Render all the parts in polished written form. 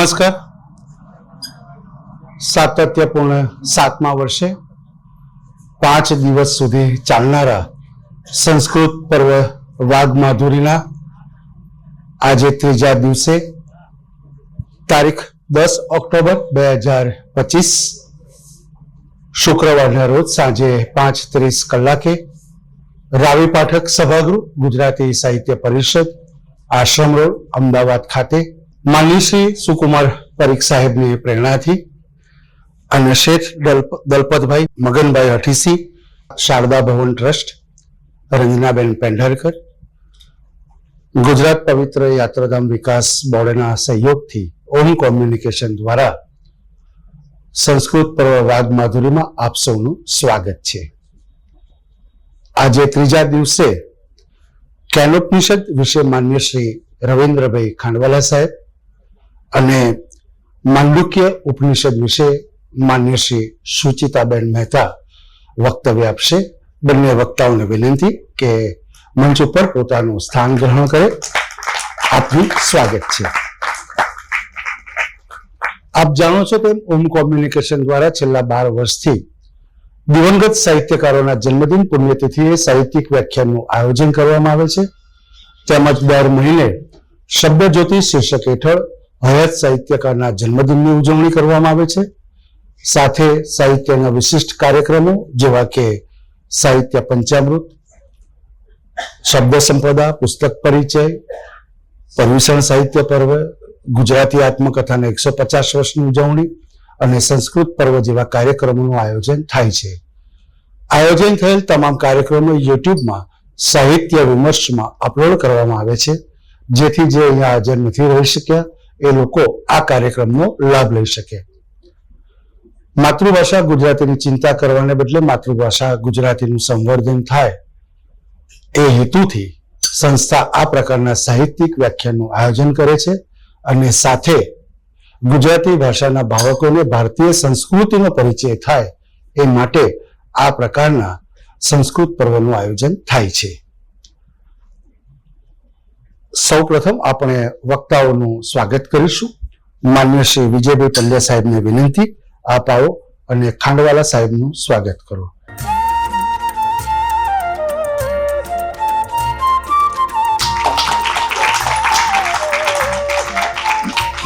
નમસ્કાર. સાતત્યપૂર્ણ 7મા વર્ષે 5 દિવસ સુધી ચાલનારા સંસ્કૃત પર્વ વાઘ માધુરીના આજે ત્રીજા દિવસે તારીખ 10 ઓક્ટોબર 2025 શુક્રવારના રોજ સાંજે 5:30 કલાકે રાવી પાઠક સભાગૃહ ગુજરાતી સાહિત્ય પરિષદ આશ્રમ રોડ અમદાવાદ ખાતે માનનીય શ્રી સુકુમાર પરીખ સાહેબની પ્રેરણાથી અને શેઠ દલપતભાઈ મગનભાઈ હઠીસી, શારદા ભવન ટ્રસ્ટ, રંજનાબેન પેંઢરકર, ગુજરાત પવિત્ર યાત્રાધામ વિકાસ બોર્ડના સહયોગથી ઓમ કોમ્યુનિકેશન દ્વારા સંસ્કૃત પર્વ વાઘ માધુરીમાં આપ સૌનું સ્વાગત છે. આજે ત્રીજા દિવસે કેનોપનિષદ વિશે માન્ય શ્રી રવિન્દ્રભાઈ ખાંડવાલા સાહેબ અને માંડુક્ય ઉપનિષદ વિશે માન્ય શ્રી સુચિતાબેન મહેતા વક્તવ્ય આપશે. બંને વક્તાઓને વિનંતી કે મંચ ઉપર પોતાનું સ્થાન ગ્રહણ કરે. આપનું સ્વાગત છે. આપ જાણો છો તેમ ઓમ કોમ્યુનિકેશન દ્વારા છેલ્લા 12 વર્ષથી દિવંગત સાહિત્યકારોના જન્મદિન પુણ્યતિથિએ સાહિત્યિક વ્યાખ્યાનનું આયોજન કરવામાં આવે છે. તેમજ દર મહિને શબ્દજ્યોતિ શીર્ષક હેઠળ હયાત સાહિત્યકારના જન્મદિનની ઉજવણી કરવામાં આવે છે. સાથે સાહિત્યના વિશિષ્ટ કાર્યક્રમો જેવા કે સાહિત્ય પંચામૃત, શબ્દ સંપદા, પુસ્તક પરિચય, પરવિષણ સાહિત્ય પર્વ, ગુજરાતી આત્મકથાના 150 વર્ષની ઉજવણી અને સંસ્કૃત પર્વ જેવા કાર્યક્રમોનું આયોજન થાય છે. આયોજન થયેલ તમામ કાર્યક્રમો યુટ્યુબમાં સાહિત્ય વિમર્શમાં અપલોડ કરવામાં આવે છે, જેથી જે અહીંયા હાજર નથી રહી શક્યા એ લોકો આ કાર્યક્રમનો લાભ લઈ શકે. માતૃભાષા ગુજરાતીની ચિંતા કરવાને બદલે માતૃભાષા ગુજરાતીનું સંવર્ધન થાય એ હેતુથી સંસ્થા આ પ્રકારના સાહિત્યિક વ્યાખ્યાનનું આયોજન કરે છે અને સાથે ગુજરાતી ભાષાના ભાવકોને ભારતીય સંસ્કૃતિનો પરિચય થાય એ માટે આ પ્રકારના સંસ્કૃત પર્વનું આયોજન થાય છે. સૌ પ્રથમ આપણે વક્તાઓનું સ્વાગત કરીશું. માન્ય શ્રી વિજયભાઈ પંડ્યા સાહેબને વિનંતી, આપ આવો અને ખાંડવાલા સાહેબનું સ્વાગત કરો.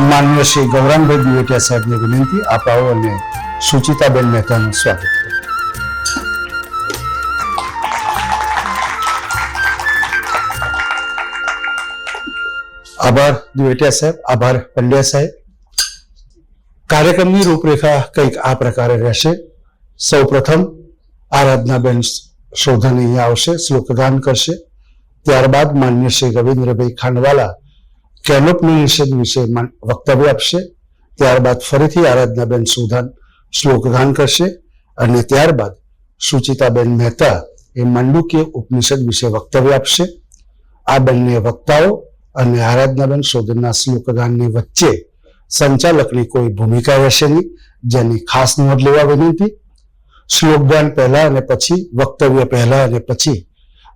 માન્ય શ્રી ગૌરાંગભાઈ દિવેટિયા સાહેબને વિનંતી, આપ આવો અને સુચિતાબેન મહેતાનું સ્વાગત કરો. આભાર દિવેટિયા સાહેબ, આભાર પંડ્યા સાહેબ. કાર્યક્રમની રૂપરેખા કંઈક આ પ્રકારે રહેશે. સૌ પ્રથમ આરાધનાબેન શોધન અહીંયા આવશે, શ્લોકગાન કરશે. ત્યારબાદ માન્ય શ્રી રવિન્દ્રભાઈ ખાંડવાલા કેનોપનિષદ વિશે વક્તવ્ય આપશે. ત્યારબાદ ફરીથી આરાધનાબેન શોધન શ્લોકગાન કરશે અને ત્યારબાદ સુચિતાબેન મહેતા એ માંડુક્ય ઉપનિષદ વિશે વક્તવ્ય આપશે. આ બંને વક્તાઓ અને આરાધનાબેન શોધનના શ્લોકગાનની વચ્ચે સંચાલકની કોઈ ભૂમિકા રહેશે નહીં, જેની ખાસ નોંધ લેવા વિનંતી. શ્લોકગાન પહેલા અને પછી, વક્તવ્ય પહેલા અને પછી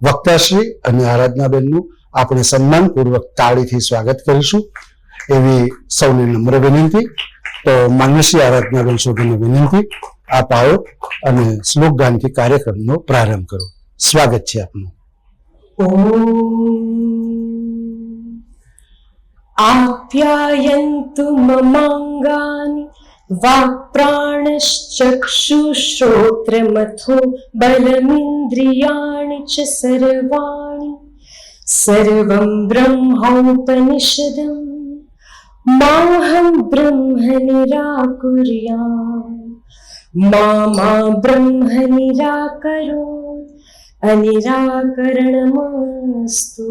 વક્તાશ્રી અને આરાધનાબેનનું આપણે સન્માનપૂર્વક તાળીથી સ્વાગત કરીશું એવી સૌને નમ્ર વિનંતી. તો માન્ય શ્રી આરાધનાબેન શોધનને વિનંતી, આપ આવો અને શ્લોકગાનથી કાર્યક્રમનો પ્રારંભ કરો. સ્વાગત છે આપનું. आप्यायन्तु ममाङ्गानि वाक्प्राणश्चक्षुश्रोत्रमथो बलमिन्द्रियाणि च सर्वाणि सर्वं ब्रह्मोपनिषदं माहं ब्रह्म निराकुर्याम् मा ब्रह्म निराकरोत् अनिराकरणमस्तु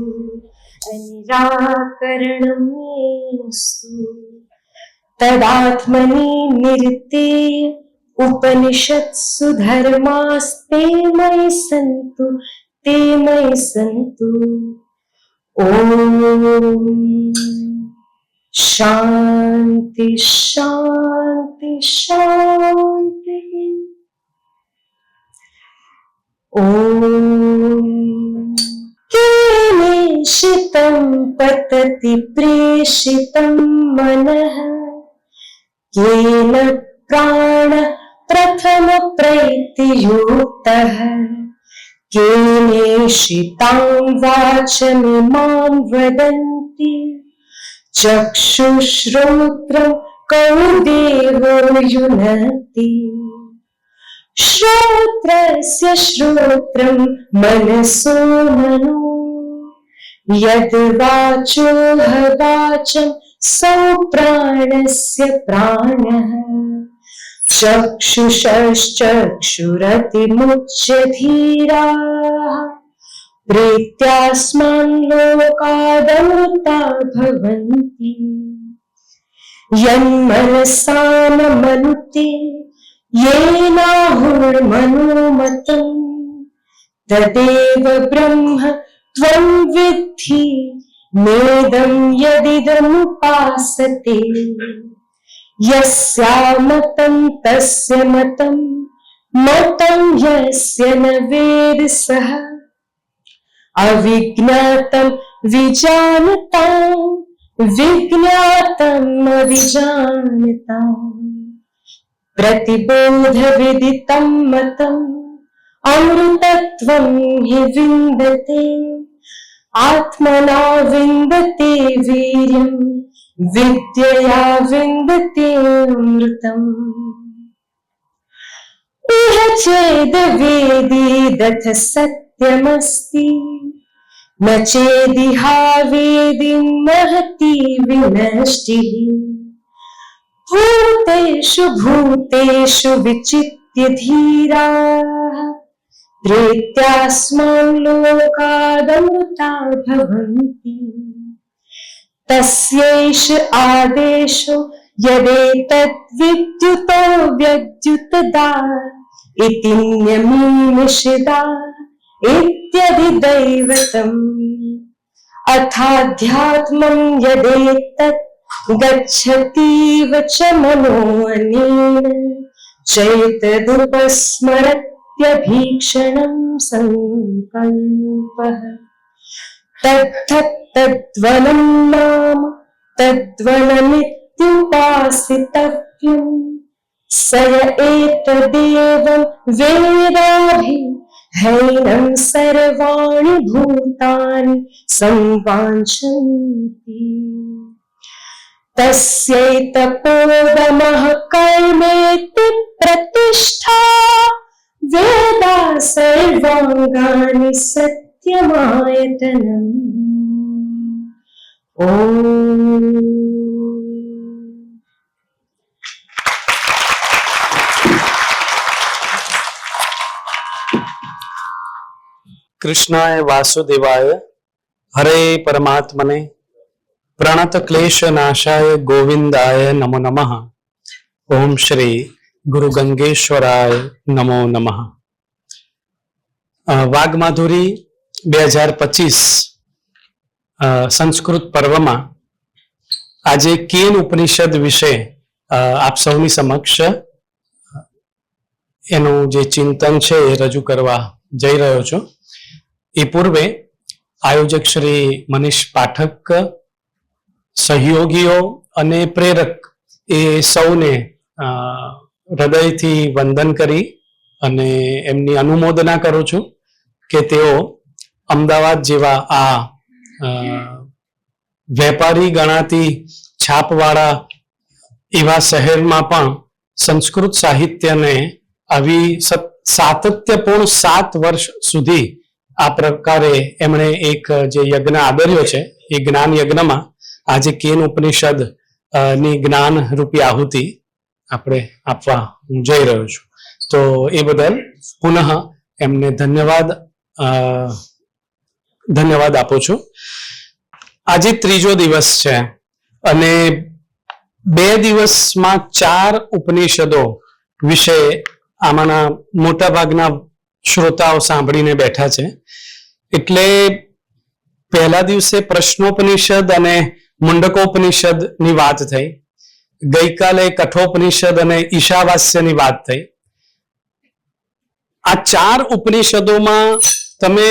अनिराकरणमेस्तु. तदात्मनि निरतेय उपनिषत्सु धर्मास्ते मयि सन्तु ते मयि सन्तु. ओम शांति शांति शांति. ओम केनेशितं पतति प्रेषितं मनः केन प्राण प्रथम प्रैतियुक्तः केनेषितां वाचमिमां वदन्ति चक्षुश्रोत्रं कौ देवो युनक्ति श्रोत्रस्य श्रोत्रं मनसो मनो यद् वाचोह वाचं सौ प्राणस्य प्राणः चक्षुषश्चक्षुरतिमुच्य धीराः प्रीत्यास्मान् लोकादमृता भवन्ति यन्मनसा न मनुते येनाहुर्मनोमतम् तदेव ब्रह्म त्वं विद्धि नेदं यदिदमुपासते यस्यामतं तस्य मतं मतं यस्य न वेद सः अविज्ञातं विजानताम् विज्ञातम् अविजानताम् प्रतिबोधविदितं मतम् अमृतत्वं हि विन्दते आत्मना विन्दते वीर्यं विद्यया विन्दते अमृतम् इह चेदवेदीदथ सत्यमस्ति न चेदिहा वेदीं महती विनष्टिः भूतेषु भूतेषु विचित्य धीराः प्रीत्यास्मान् लोकादमृता भवन्ति तस्यैष आदेशो यदेतद् विद्युतो व्यद्युतदा इति न्यमीनिषिदा इत्यधिदैवतम् अथाध्यात्मं यदेतत् गच्छतीव च मनो अनेन चैतदुपस्मरत्यभीक्षणं सङ्कल्पः तद्धत्तद्वनं नाम तद्वनमित्युपासितव्यम् स य एतदेवं वेदाभिहैनं सर्वाणि भूतानि संवाञ्छन्ति तस्यैतपोदमः कर्मेति प्रतिष्ठा वेदा सर्वाङ्गानि सत्यमायतनम् ओम। कृष्णाय वासुदेवाय हरे परमात्मने प्रणत क्लेश नाशाय गोविंदाय नमो नमः। ओम श्री गुरु गंगेश्वराय नमो नमः। वाग्माधुरी 2025 संस्कृत पर्वમાં આજે કેન ઉપનિષદ વિશે આપ સૌની સમક્ષ એનું જે ચિંતન છે એ રજૂ કરવા જઈ રહ્યો છું। એ પૂર્વે આયોજક શ્રી મનીષ પાઠક, સહયોગીઓ અને પ્રેરક એ સૌને હૃદયથી વંદન કરી અને એમની અનુમોદના કરું છું કે તેઓ અમદાવાદ જેવા આ વેપારી ગણાતી છાપવાળા એવા શહેરમાં પણ સંસ્કૃત સાહિત્યને આવી સાતત્યપૂર્ણ 7 વર્ષ સુધી આ પ્રકારે એમણે એક જે યજ્ઞ આદર્યો છે એ જ્ઞાન યજ્ઞમાં આજે કેન ઉપનિષદ ની જ્ઞાન રૂપી આહુતિ આપણે આપવા હું જઈ રહ્યો છું। તો એ બદલ પુનઃ એમને ધન્યવાદ આપું છું। આજે ત્રીજો દિવસ છે અને 2 દિવસમાં 4 ઉપનિષદો વિશે આમાંના મોટા ભાગના શ્રોતાઓ સાંભળીને બેઠા છે। એટલે પહેલા દિવસે પ્રશ્નોપનિષદ અને મુંડકોપનિષદ ની વાત થઈ, ગઈકાલે કઠોપનિષદ અને ઈશાવાસ્યની વાત થઈ। આ 4 ઉપનિષદોમાં તમે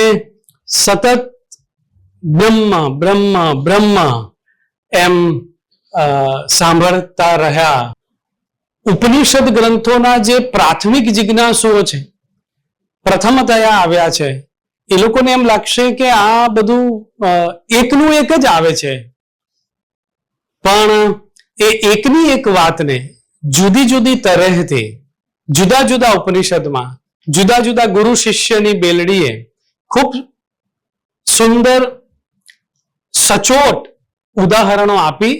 સતત બ્રહ્મ બ્રહ્મ બ્રહ્મ એમ સાંભળતા રહ્યા ઉપનિષદ ગ્રંથોના જે પ્રાથમિક જિજ્ઞાસુઓ છે, પ્રથમતયા આવ્યા છે, એ લોકોને એમ લાગશે કે આ બધું એકનું એક જ આવે છે, પણ એ એકની એક વાતને જુદી જુદી તરહથી જુદા જુદા ઉપનિષદમાં જુદા જુદા ગુરુ શિષ્યની બેલડીએ ખૂબ સુંદર સચોટ ઉદાહરણો આપી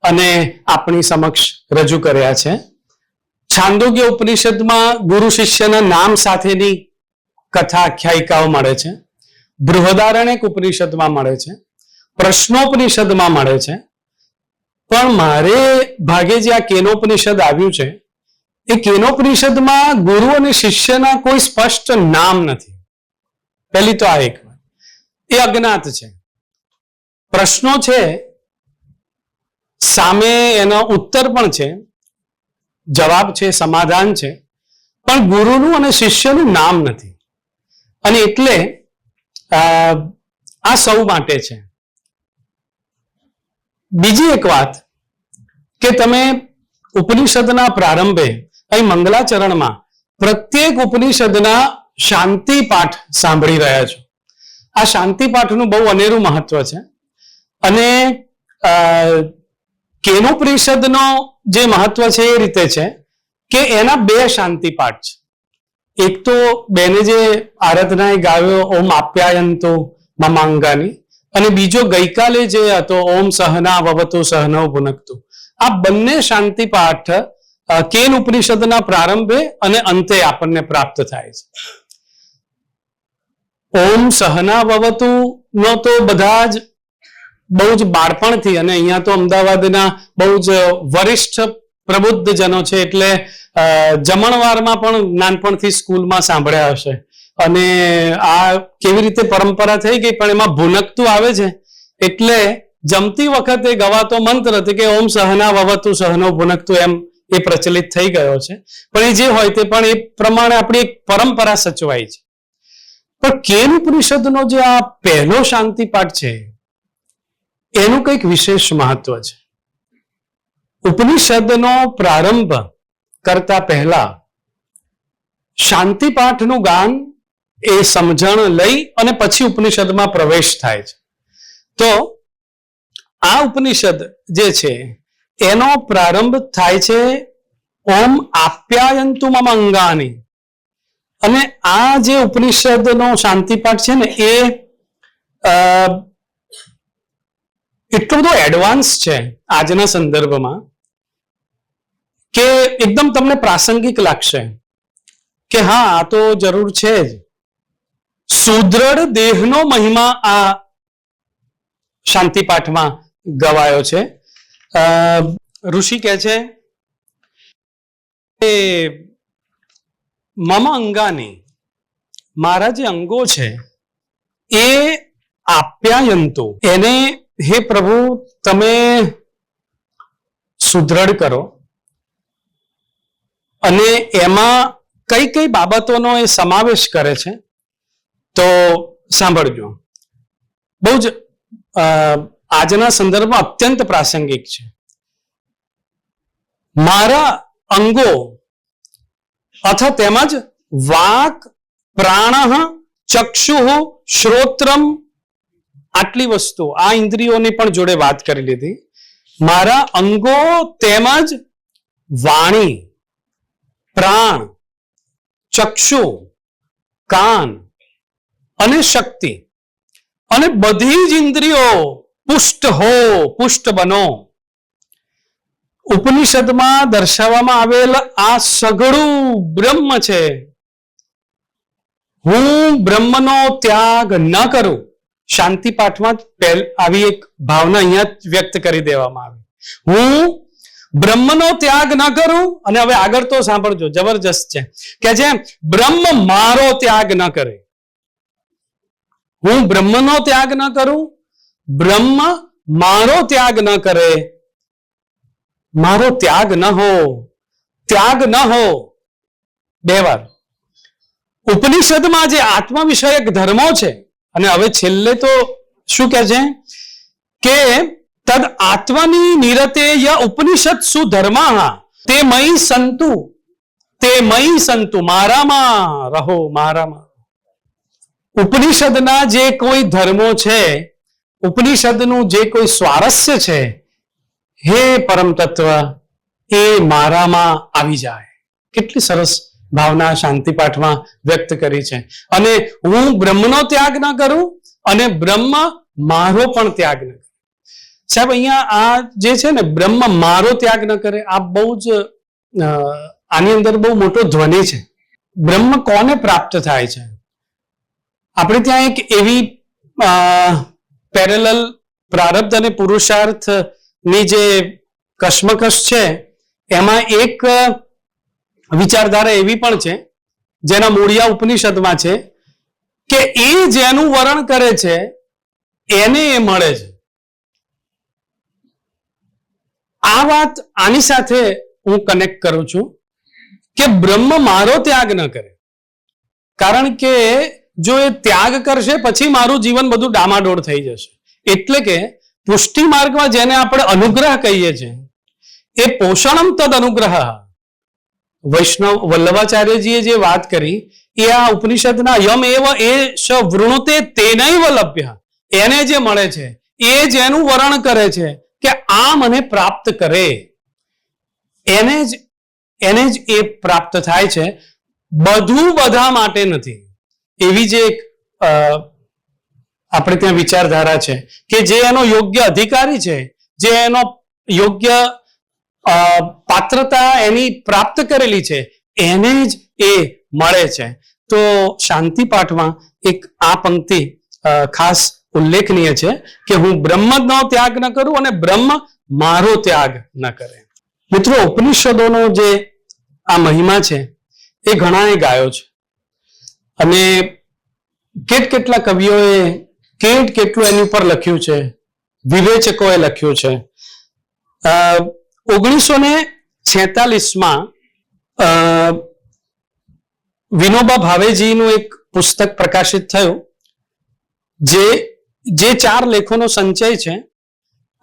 અને આપણી સમક્ષ રજૂ કર્યા છે. છાંદોગ્ય ઉપનિષદમાં ગુરુ શિષ્યના નામ સાથેની કથા આખ્યાયિકાઓ મળે છે. બૃહદારણ્યક ઉપનિષદમાં મળે છે, પ્રશ્નોપનિષદમાં મળે છે. પણ મારે ભાગે જે આ કેનોપનિષદ આવ્યું છે, એ કેનોપનિષદમાં ગુરુ અને શિષ્યના કોઈ સ્પષ્ટ નામ નથી. પહેલી તો આ એક વાત, એ અજ્ઞાત છે. પ્રશ્નો છે, સામે એનો ઉત્તર પણ છે, જવાબ છે, સમાધાન છે, પણ ગુરુનું અને શિષ્યનું નામ નથી. અને એટલે આ સૌ માટે છે. બીજી એક વાત કે તમે ઉપનિષદના પ્રારંભે અહીં મંગલાચરણમાં પ્રત્યેક ઉપનિષદના શાંતિ પાઠ સાંભળી રહ્યા છો. આ શાંતિ પાઠનું બહુ અનેરું મહત્વ છે. અને કેનોપનિષદનો જે મહત્વ છે એ રીતે છે કે એના બે શાંતિ પાઠ છે. એક તો બેને જે આરાધનાએ ગાયો ઓમ આપ્યાયંતો મમાંગાની, અને બીજો ગઈકાલે જે હતો ઓમ સહના વવતુ સહનૌ ભુનક્તુ. આ બંને શાંતિ પાઠ કેન ઉપનિષદના પ્રારંભે અને અંતે આપણને પ્રાપ્ત થાય છે. ઓમ સહના વવતુ નો તો બધા જ બહુ જ બાળપણથી, અને અહીંયા તો અમદાવાદના બહુ જ વરિષ્ઠ પ્રબુદ્ધ જનો છે એટલે જમણવારમાં પણ નાનપણથી સ્કૂલમાં સાંભળ્યા હશે. અને આ કેવી રીતે પરંપરા થઈ ગઈ, પણ એમાં ભુનકતું આવે છે એટલે જમતી વખતે ગવાતો મંત્ર હતો કે ઓમ સહના વવતુ સહનો ભુનકતું, એમ એ પ્રચલિત થઈ ગયો છે. પણ એ જે હોય તે પણ એ પ્રમાણે આપણી એક પરંપરા સચવાઈ છે. પણ કેન ઉપનિષદનો જે આ પહેલો શાંતિ પાઠ છે એનું કંઈક વિશેષ મહત્વ છે. ઉપનિષદનો પ્રારંભ કરતા પહેલા શાંતિ પાઠનું ગાન એ સમજણ લઈ અને પછી ઉપનિષદમાં પ્રવેશ થાય છે. તો આ ઉપનિષદ જે છે એનો પ્રારંભ થાય છે ઓમ આપ્યાયંતુ મમ અંગાની. અને આ જે ઉપનિષદનો શાંતિ પાઠ છે ને એ એટલો બધો એડવાન્સ છે આજના સંદર્ભમાં કે એકદમ તમને પ્રાસંગિક લાગશે કે હા, આ તો જરૂર છે જ. સુદ્રઢ દેહનો મહિમા આ શાંતિ પાઠમાં ગવાયો છે. ઋષિ કહે છે કે મમ અંગાની, મારા જે અંગો છે એ આપ્યાયંતો, એને હે પ્રભુ તમે સુદ્રઢ કરો. અને એમાં કઈ કઈ બાબતોનો એ સમાવેશ કરે છે તો સાંભળજો. બહુ જ આજના સંદર્ભમાં અત્યંત પ્રાસંગિક છે. મારા અંગો અથ તેમજ વાક, પ્રાણ, ચક્ષુ, શ્રોત્રમ, આટલી વસ્તુ, આ ઇન્દ્રિયોની પણ જોડે વાત કરી લીધી. મારા અંગો તેમજ વાણી, પ્રાણ, ચક્ષુ, કાન અને શક્તિ, અને બધી જ ઇન્દ્રિયો પુષ્ટ હો, પુષ્ટ બનો. ઉપનિષદમાં દર્શાવવામાં આવેલ આ સઘળું બ્રહ્મ છે. હું બ્રહ્મનો ત્યાગ ન કરું. શાંતિ પાઠમાં આવી એક ભાવના અહીંયા જ વ્યક્ત કરી દેવામાં આવી. હું બ્રહ્મનો ત્યાગ ન કરું. અને હવે આગળ તો સાંભળજો, જબરજસ્ત છે કે જે બ્રહ્મ મારો ત્યાગ ન કરે. હું બ્રહ્મનો ત્યાગ ન કરું, બ્રહ્મ મારો ત્યાગ ન કરે. મારો ત્યાગ ન હો, ત્યાગ ન હો, બે વાર. ઉપનિષદમાં જે આત્મ વિષયક ધર્મો છે, અને હવે છેલ્લે તો શું કહે છે કે તદ આત્મની નિરતે ય ઉપનિષદ સુધર્મા તે મયી સંતુ, મારામાં રહો, મારામાં. ઉપનિષદના જે કોઈ ધર્મો છે, ઉપનિષદનું જે કોઈ સ્વારસ્ય છે, હે પરમ તત્વ, એ મારામાં આવી જાય. કેટલી સરસ ભાવના શાંતિ પાઠમાં વ્યક્ત કરી છે. અને હું બ્રહ્મનો ત્યાગ ન કરું અને બ્રહ્મ મારો પણ ત્યાગ ન કરે. સાહેબ, અહીંયા આ જે છે ને, બ્રહ્મ મારો ત્યાગ ન કરે, આ બહુ જ આની અંદર બહુ મોટો ધ્વનિ છે. બ્રહ્મ કોને પ્રાપ્ત થાય છે? આપણે ત્યાં એક એવી પેરેલલ પ્રારબ્ધ અને પુરુષાર્થની જે કશ્મકશ છે, એમાં એક વિચારધારા એવી પણ છે, જેના મૂળિયા ઉપનિષદમાં છે, કે એ જેનું વરણ કરે છે એને એ મળે છે. આ વાત આની સાથે હું કનેક્ટ કરું છું કે બ્રહ્મ મારો ત્યાગ ન કરે, કારણ કે જો એ ત્યાગ કરશે પછી મારું જીવન બધું ડામાડોળ થઈ જશે. એટલે કે પુષ્ટિ માર્ગમાં જેને આપણે અનુગ્રહ કહીએ છીએ, એ પોષણમ તદ અનુગ્રહ. વૈષ્ણવ વલ્લભાચાર્યજીએ જે વાત કરી એ આ ઉપનિષદના યમ એવ એષ વૃણુતે તેનૈવ લભ્ય, એને જે મળે છે, એ જેનું વરણ કરે છે કે આ મને પ્રાપ્ત કરે, એને જ એ પ્રાપ્ત થાય છે. બધું બધા માટે નથી. એવી જે એક આપણે ત્યાં વિચારધારા છે કે જે એનો યોગ્ય અધિકારી છે, જે એનો યોગ્ય પાત્રતા એની પ્રાપ્ત કરેલી છે, એને જ એ મળે છે. તો શાંતિ પાઠમાં એક આ પંક્તિ ખાસ ઉલ્લેખનીય છે કે હું બ્રહ્મનો ત્યાગ ન કરું અને બ્રહ્મ મારો ત્યાગ ન કરે. મિત્રો, ઉપનિષદોનો જે આ મહિમા છે એ ઘણાએ ગાયો છે અને કેટલા કવિઓએ કેટલું એની ઉપર લખ્યું છે, વિવેચકોએ લખ્યું છે. 1946માં વિનોબા ભાવેજીનું એક પુસ્તક પ્રકાશિત થયું, જે 4 લેખોનો સંચય છે.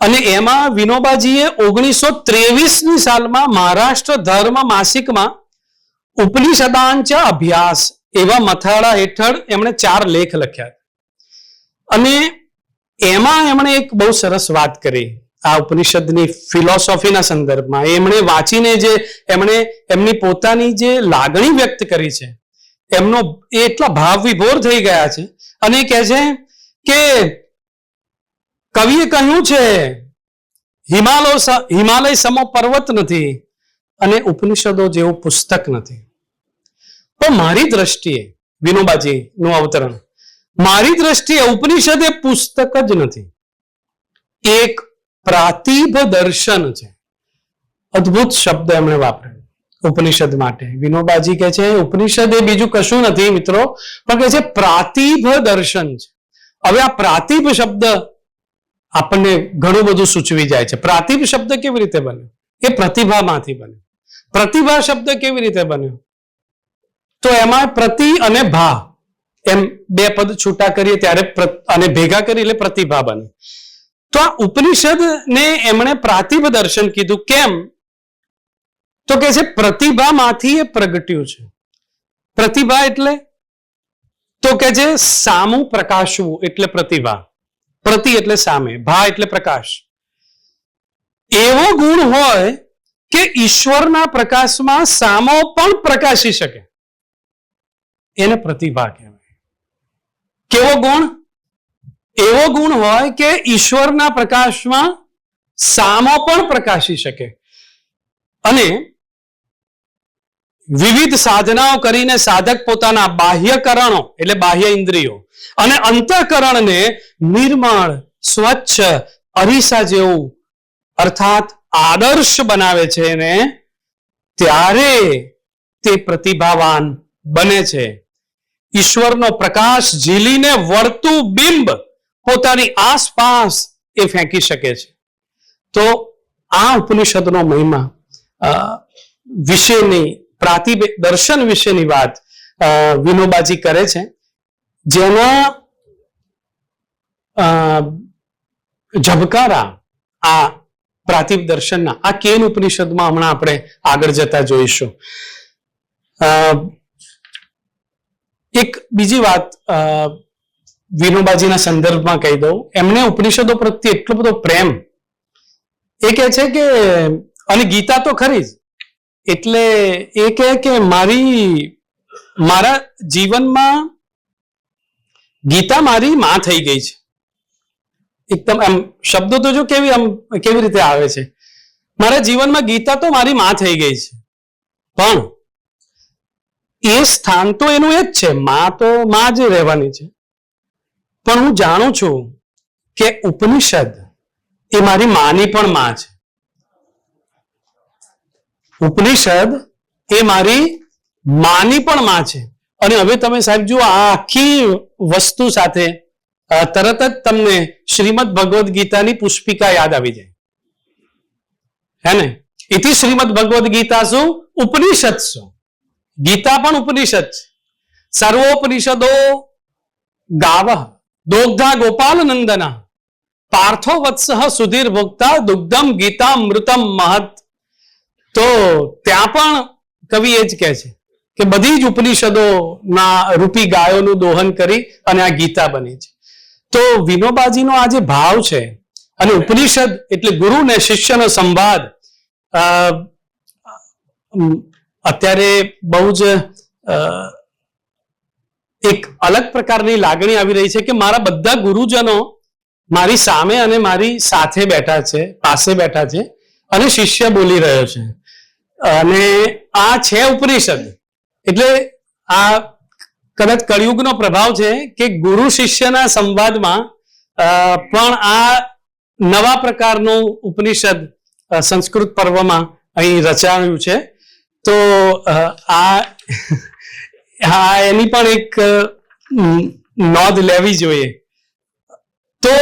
અને એમાં વિનોબાજીએ 1923ની સાલમાં મહારાષ્ટ્ર ધર્મ માસિકમાં ઉપનિષદાંચ અભ્યાસ એવા મથાળા હેઠળ એમણે 4 લેખ લખ્યા. અને એમાં એમણે એક બહુ સરસ વાત કરી આ ઉપનિષદની ફિલોસોફીના સંદર્ભમાં. એમણે વાંચીને જે એમણે એમની પોતાની જે લાગણી વ્યક્ત કરી છે, એમનો એ એટલા ભાવ વિભોર થઈ ગયા છે. અને કહે છે કે કવિએ કહ્યું છે હિમાલય સમો પર્વત નથી અને ઉપનિષદો જેવું પુસ્તક નથી. પણ મારી દ્રષ્ટિએ વિનોબાજીનું અવતરણ, મારી દ્રષ્ટિએ ઉપનિષદ એ પુસ્તક જ નથી, એક પ્રાતિભ દર્શન છે. અદ્ભુત શબ્દ એમણે વાપર્યો ઉપનિષદ માટે. વિનોબાજી કહે છે ઉપનિષદ એ બીજું કશું નથી મિત્રો, પણ કહે છે પ્રાતિભ દર્શન છે. હવે આ પ્રાતિભ શબ્દ આપણને ઘણું બધું સૂચવી જાય છે. પ્રાતિભ શબ્દ કેવી રીતે બન્યો? એ પ્રતિભામાંથી બન્યો. પ્રતિભા શબ્દ કેવી રીતે બન્યો? તો એમાં પ્રતિ અને ભા એમ 2 પદ છૂટા કરીએ ત્યારે અને ભેગા કરી એટલે પ્રતિભા બને. તો આ ઉપનિષદ ને એમણે પ્રાતિભ દર્શન કીધું. કેમ? તો કે છે પ્રતિભામાંથી એ પ્રગટ્યું છે. પ્રતિભા એટલે તો કે છે સામું પ્રકાશવું એટલે પ્રતિભા. પ્રતિ એટલે સામે, ભા એટલે પ્રકાશ. એવો ગુણ હોય કે ઈશ્વરના પ્રકાશમાં સામો પણ પ્રકાશી શકે, એને પ્રતિભા કહેવાય. કેવો ગુણ? એવો ગુણ હોય કે ઈશ્વરના પ્રકાશમાં સામો પણ પ્રકાશી શકે. અને વિવિધ સાધનાઓ કરીને સાધક પોતાના બાહ્યકરણો એટલે બાહ્ય ઇન્દ્રિયો અને અંતઃકરણને નિર્મળ, સ્વચ્છ, અરીસા જેવું અર્થાત આદર્શ બનાવે છે ને ત્યારે તે પ્રતિભાવાન બને છે. ઈશ્વરનો પ્રકાશ ઝીલીને વળતું બિંબ પોતાની આસપાસ એ ફેંકી શકે છે. તો આ ઉપનિષદનો મહિમા વિશેની પ્રાતિભ દર્શન વિશેની વાત વિનોબાજી કરે છે, જેના ઝબકારા આ પ્રાતિપ દર્શનના આ કેન ઉપનિષદમાં હમણાં આપણે આગળ જતા જોઈશું. એક બીજી વાત વિનોબાજીના સંદર્ભમાં કહી દઉં. એમને ઉપનિષદો પ્રત્યે એટલો બધો પ્રેમ, એ કહે છે કે, અને ગીતા તો ખરી જ, એટલે એ કહે કે મારા જીવનમાં ગીતા મારી માં થઈ ગઈ છે. એકદમ આમ શબ્દો તો જો કેવી રીતે આવે છે, મારા જીવનમાં ગીતા તો મારી માં થઈ ગઈ છે. પણ એ સ્થાન તો એનું એ જ છે, માં તો માં જ રહેવાની છે. પણ હું જાણું છું કે ઉપનિષદ એ મારી માની પણ માં છે. ઉપનિષદ એ મારી માની પણ માં છે. અને હવે તમે સાહેબ જુઓ, આ આખી વસ્તુ સાથે તરત જ તમને શ્રીમદ ભગવદ્ ગીતાની પુષ્પિકા યાદ આવી જાય, હે ને? ઇતિ શ્રીમદ ભગવદ્ ગીતા શું ઉપનિષદ શું, ગીતા પણ ઉપનિષદ છે. સર્વોપનિષદો ગાવ દોગ્ધા ગોપાલ નંદના પાર્થો વત્સઃ સુધીર ભોક્તા દુગ્ધમ ગીતા મૃતમ મહત. તો ત્યાં પણ કવિ એ જ કહે છે કે બધી જ ઉપનિષદોના રૂપી ગાયોનું દોહન કરી અને આ ગીતા બની છે. તો વિનોબાજીનો આ જે ભાવ છે, અને ઉપનિષદ એટલે ગુરુ ને શિષ્યનો સંવાદ, અત્યારે બહુ જ એક અલગ પ્રકારની લાગણી આવી રહી છે કે મારા બધા ગુરુજનો મારી સામે અને મારી સાથે બેઠા છે, પાસે બેઠા છે, અને શિષ્ય બોલી રહ્યો છે. અને આ છે ઉપનિષદ. એટલે આ કદાચ કળિયુગનો પ્રભાવ છે કે ગુરુ શિષ્યના સંવાદમાં પણ આ નવા પ્રકારનું ઉપનિષદ સંસ્કૃત પર્વમાં અહીં રચાયું છે. તો આ એની પણ એક નોંધ લેવી જોઈએ. તો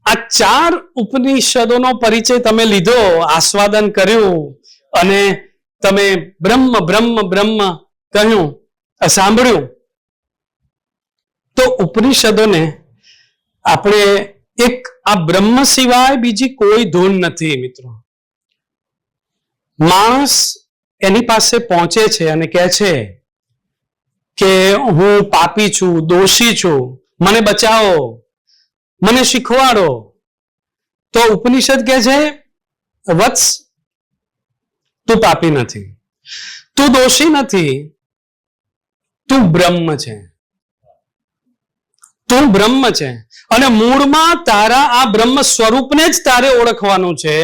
આ 4 ઉપનિષદોનો પરિચય તમે લીધો, આસ્વાદન કર્યું, અને તમે બ્રહ્મ બ્રહ્મ બ્રહ્મ કહ્યું, સાંભળ્યું. તો ઉપનિષદોને આપણે એક આ બ્રહ્મ સિવાય બીજી કોઈ ધૂન નથી મિત્રો. માણસ એની પાસે પહોંચે છે અને કહે છે કે હું પાપી છું, દોષી છું, મને બચાવો, મને શીખવાડો. તો ઉપનિષદ કહે છે વત્સ, તું પાપી નથી, તું દોષી નથી, તું બ્રહ્મ છે, તું બ્રહ્મ છે. અને મૂળમાં તારા આ બ્રહ્મ સ્વરૂપને જ તારે ઓળખવાનું છે.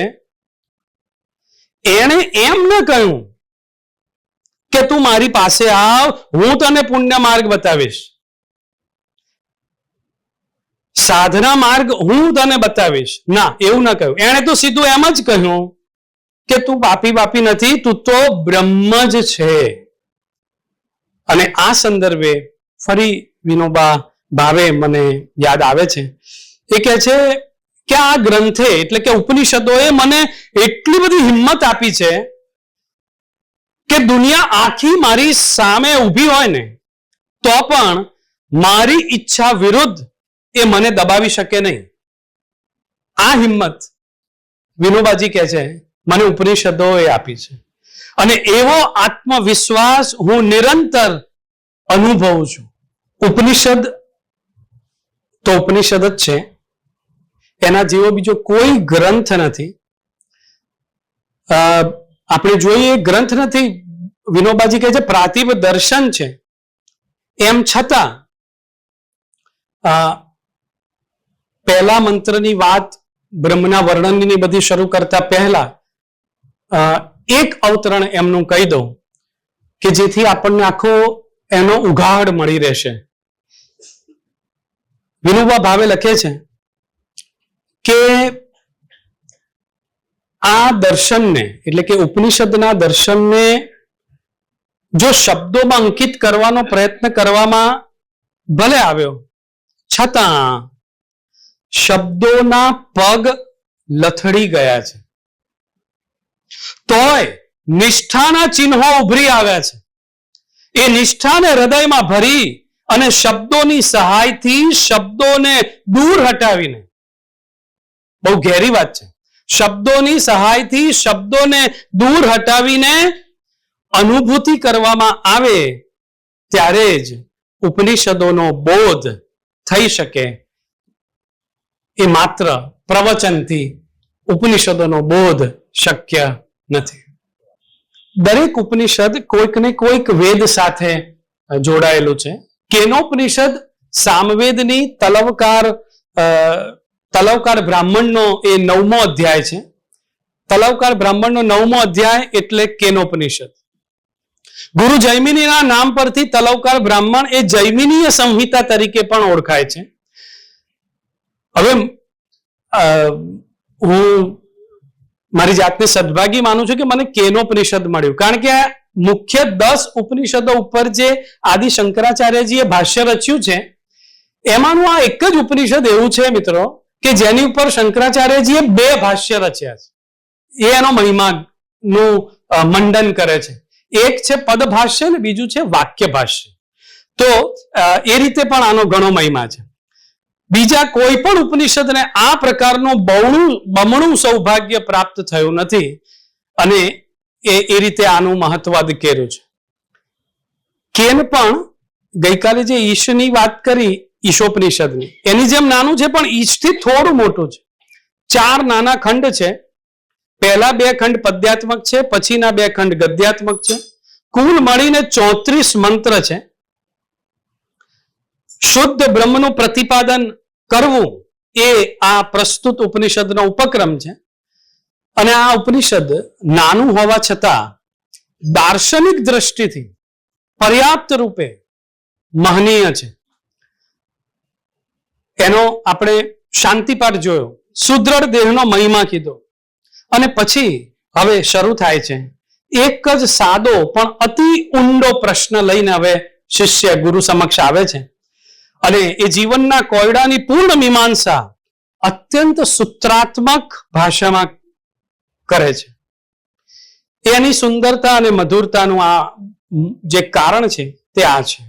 એણે એમ ન કહ્યું કે તું મારી પાસે આવ, હું તને પુણ્ય માર્ગ બતાવીશ, સાધના માર્ગ હું તને બતાવીશ. ના, એવું ના કહ્યું. એણે તો સીધું એમ જ કહ્યું કે તું પાપી નથી, તું તો બ્રહ્મ જ છે. અને આ સંદર્ભે ફરી વિનોબા ભાવે મને યાદ આવે છે. એ કહે છે કે આ ગ્રંથે એટલે કે ઉપનિષદોએ મને એટલી બધી હિંમત આપી છે કે દુનિયા આખી મારી સામે ઊભી હોય ને તો પણ મારી ઈચ્છા વિરુદ્ધ એ મને દબાવી શકે નહીં. આ હિંમત વિનોબાજી કહે છે મને ઉપનિષદોએ આપી છે. અને એવો આત્મવિશ્વાસ હું નિરંતર અનુભવું છું. ઉપનિષદ તો ઉપનિષદ જ છે, એના જેવો બીજો કોઈ ગ્રંથ નથી. આપણે જોઈએ ગ્રંથ નથી, વિનોબાજી કહે છે પ્રાતિભ દર્શન છે. એમ છતાં પહેલા મંત્રની વાત બ્રહ્મના વર્ણનની બધી શરૂ કરતા પહેલા એક અવતરણ એમનું કહી દઉં કે જેથી આપણને આખો એનો ઉઘાડ મળી રહેશે. વિનોબા ભાવે લખે છે કે આ દર્શનને એટલે કે ઉપનિષદના દર્શનને જો શબ્દોમાં અંકિત કરવાનો પ્રયત્ન કરવામાં ભલે આવ્યો, છતાં શબ્દોના પગ લથડી ગયા છે. તોય નિષ્ઠાના ચિહ્નો ઉભરી આવ્યા છે. એ નિષ્ઠાને હૃદયમાં ભરી અને શબ્દોની સહાયથી શબ્દોને દૂર હટાવીને, બહુ ઘેરી વાત છે, શબ્દોની સહાયથી શબ્દોને દૂર હટાવીને અનુભૂતિ કરવામાં આવે ત્યારે જ ઉપનિષદોનો બોધ થઈ શકે. એ માત્ર પ્રવચનથી ઉપનિષદોનો બોધ શક્ય નથી. દરેક ઉપનિષદ કોઈક ને કોઈક વેદ સાથે જોડાયેલું છે. કેનોપનિષદ સામવેદની તલવકાર બ્રાહ્મણનો એ 9મો અધ્યાય છે. તલવકાર બ્રાહ્મણનો 9મો અધ્યાય એટલે કેનોપનિષદ. ગુરુ જૈમિનીના નામ પરથી તલવકાર બ્રાહ્મણ એ જૈમિનીય સંહિતા તરીકે પણ ઓળખાય છે. હવે હું મારી જાતને સદભાગી માનું છું કે મને કેનોપનિષદ મળ્યું, કારણ કે આ મુખ્ય 10 ઉપનિષદો ઉપર જે આદિ શંકરાચાર્યજીએ ભાષ્ય રચ્યું છે એમાંનું આ એક જ ઉપનિષદ એવું છે મિત્રો કે જેની ઉપર શંકરાચાર્યજીએ 2 ભાષ્ય રચ્યા છે. એ એનો મહિમાનું મંડન કરે છે. એક છે પદ ભાષ્ય ને બીજું છે વાક્ય ભાષ્ય. તો એ રીતે પણ આનો ઘણો મહિમા છે. બીજા કોઈ પણ ઉપનિષદને આ પ્રકારનું બમણું સૌભાગ્ય પ્રાપ્ત થયું નથી અને એ રીતે આનું મહત્વ અધકેર્યું છે. કેન પણ ગઈકાલે જે ઈશની વાત કરી, ઈશોપનિષદની, એની જેમ નાનું છે પણ ઈશથી થોડું મોટું છે. 4 નાના ખંડ છે. પહેલા 2 ખંડ પદ્યાત્મક છે, પછીના 2 ખંડ ગદ્યાત્મક છે. કુલ મળીને 34 મંત્ર છે. શુદ્ધ બ્રહ્મનું પ્રતિપાદન કરવું એ આ પ્રસ્તુત ઉપનિષદનો ઉપક્રમ છે. અને આ ઉપનિષદ નાનું હોવા છતાં દાર્શનિક દ્રષ્ટિથી પર્યાપ્ત રૂપે મહનીય છે. એનો આપણે શાંતિપાઠ જોયો, સુદ્રઢ દેહનો મહિમા કીધો અને પછી હવે શરૂ થાય છે એક જ સાદો પણ અતિ ઊંડો પ્રશ્ન લઈને હવે શિષ્ય ગુરુ સમક્ષ આવે છે અને એ જીવનના કોયડાની પૂર્ણ મીમાંસા અત્યંત સૂત્રાત્મક ભાષામાં કરે છે. એની સુંદરતા અને મધુરતાનું આ જે કારણ છે તે આ છે.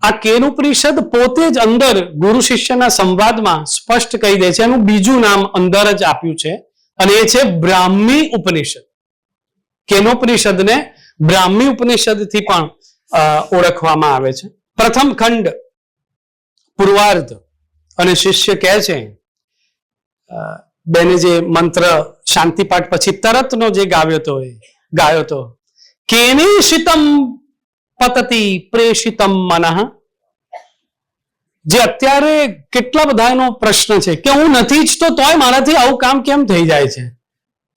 આ કેનોપનિષદ પોતે જ અંદર ગુરુ શિષ્યના સંવાદમાં સ્પષ્ટ કહી દે છે. એનું બીજું નામ અંદર જ આપ્યું છે અને એ છે બ્રાહ્મી ઉપનિષદ. કેનોપનિષદને બ્રાહ્મી ઉપનિષદથી પણ ઓળખવામાં આવે છે. પ્રથમ ખંડ પૂર્વાર્ધ અને શિષ્ય કહે છે, બેને જે મંત્ર શાંતિપાઠ પછી તરતનો જે ગાયો તો કેનેશિતમ પતતિ પ્રેષિતમ મનઃ. જે અત્યારે કેટલા બધાનો પ્રશ્ન છે કે હું નથી ઈચ્છતો તોય મારાથી આવું કામ કેમ થઈ જાય છે?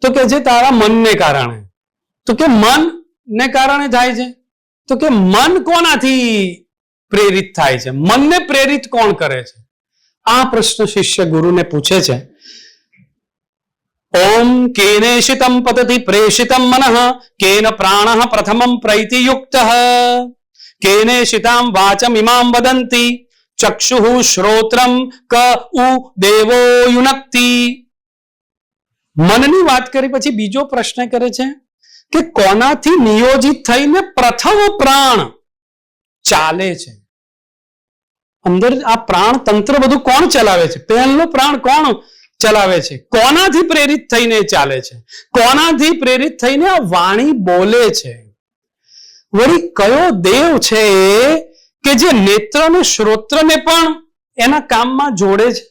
તો કે છે તારા મનને કારણે. તો કે મનને કારણે થાય છે? તો કે મન કોનાથી પ્રેરિત થાય છે? મનને પ્રેરિત કોણ કરે છે? આ પ્રશ્ન શિષ્ય ગુરુને પૂછે છે. ઓમ કેનેશિતમ પતતિ પ્રેષિતમ મનઃ કેન પ્રાણઃ પ્રથમં પ્રૈતિયુક્તઃ કેનેશિતામ વાચમ ઇમામ વદંતિ ચક્ષુઃ શ્રોત્રમ ક ઉ દેવો યુનક્તિ. મનની વાત કરી પછી બીજો પ્રશ્ન કરે છે કે કોનાથી નિયોજિત થઈને પ્રથમ પ્રાણ ચાલે છે? અંદર આ પ્રાણ તંત્ર બધું કોણ ચલાવે છે? પહેલો પ્રાણ કોણ ચલાવે છે? કોનાથી પ્રેરિત થઈને ચાલે છે? કોનાથી પ્રેરિત થઈને આ વાણી બોલે છે? વળી કયો દેવ છે કે જે નેત્ર અને શ્રોત્રને પણ એના કામમાં જોડે છે?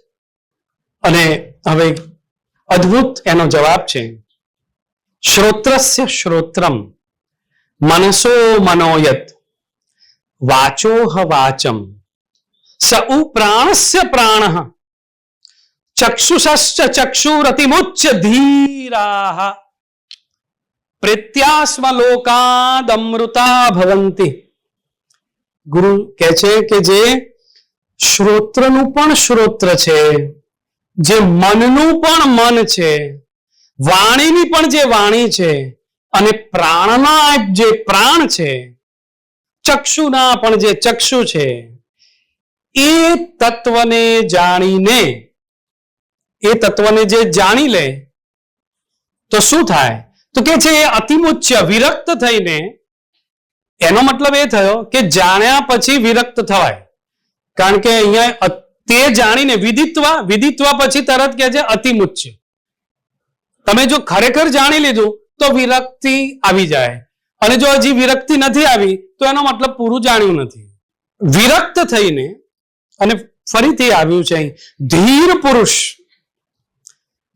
અને હવે અદ્ભુત એનો જવાબ છે. શ્રોત્રસ્ય શ્રોત્રમ મનસો મનોયત વાચોહ વાચમ સઉ પ્રાણસ્ય પ્રાણઃ ચક્ષુષશ્ચ ચક્ષુરતિમુચ્ય ધીરાઃ પ્રેત્યાસ્મ લોકાદમૃતા ભવંતિ. ગુરુ કહે છે કે જે શ્રોત્રનું પણ શ્રોત્ર છે, જે મનનું પણ મન છે, વાણીની પણ જે વાણી છે અને પ્રાણના જે પ્રાણ છે, ચક્ષુના પણ જે ચક્ષુ છે, એ તત્વને જાણીને, એ તત્વને જે જાણી લે તો શું થાય? તો કે છે અતિમુચ્ય વિરક્ત થઈને, એનો મતલબ એ થયો કે જાણ્યા પછી વિરક્ત થવાય. કારણ કે અહીંયા તે જાણીને વિદિત્વા પછી તરત કે છે અતિમુચ્ય. તમે જો ખરેખર જાણી લીધું તો વિરક્તિ આવી જાય, અને જો હજી વિરક્તિ નથી આવી તો એનો મતલબ પૂરું જાણ્યું નથી. વિરક્ત થઈને, અને ફરીથી આવ્યું છે અહીં ધીર પુરુષ.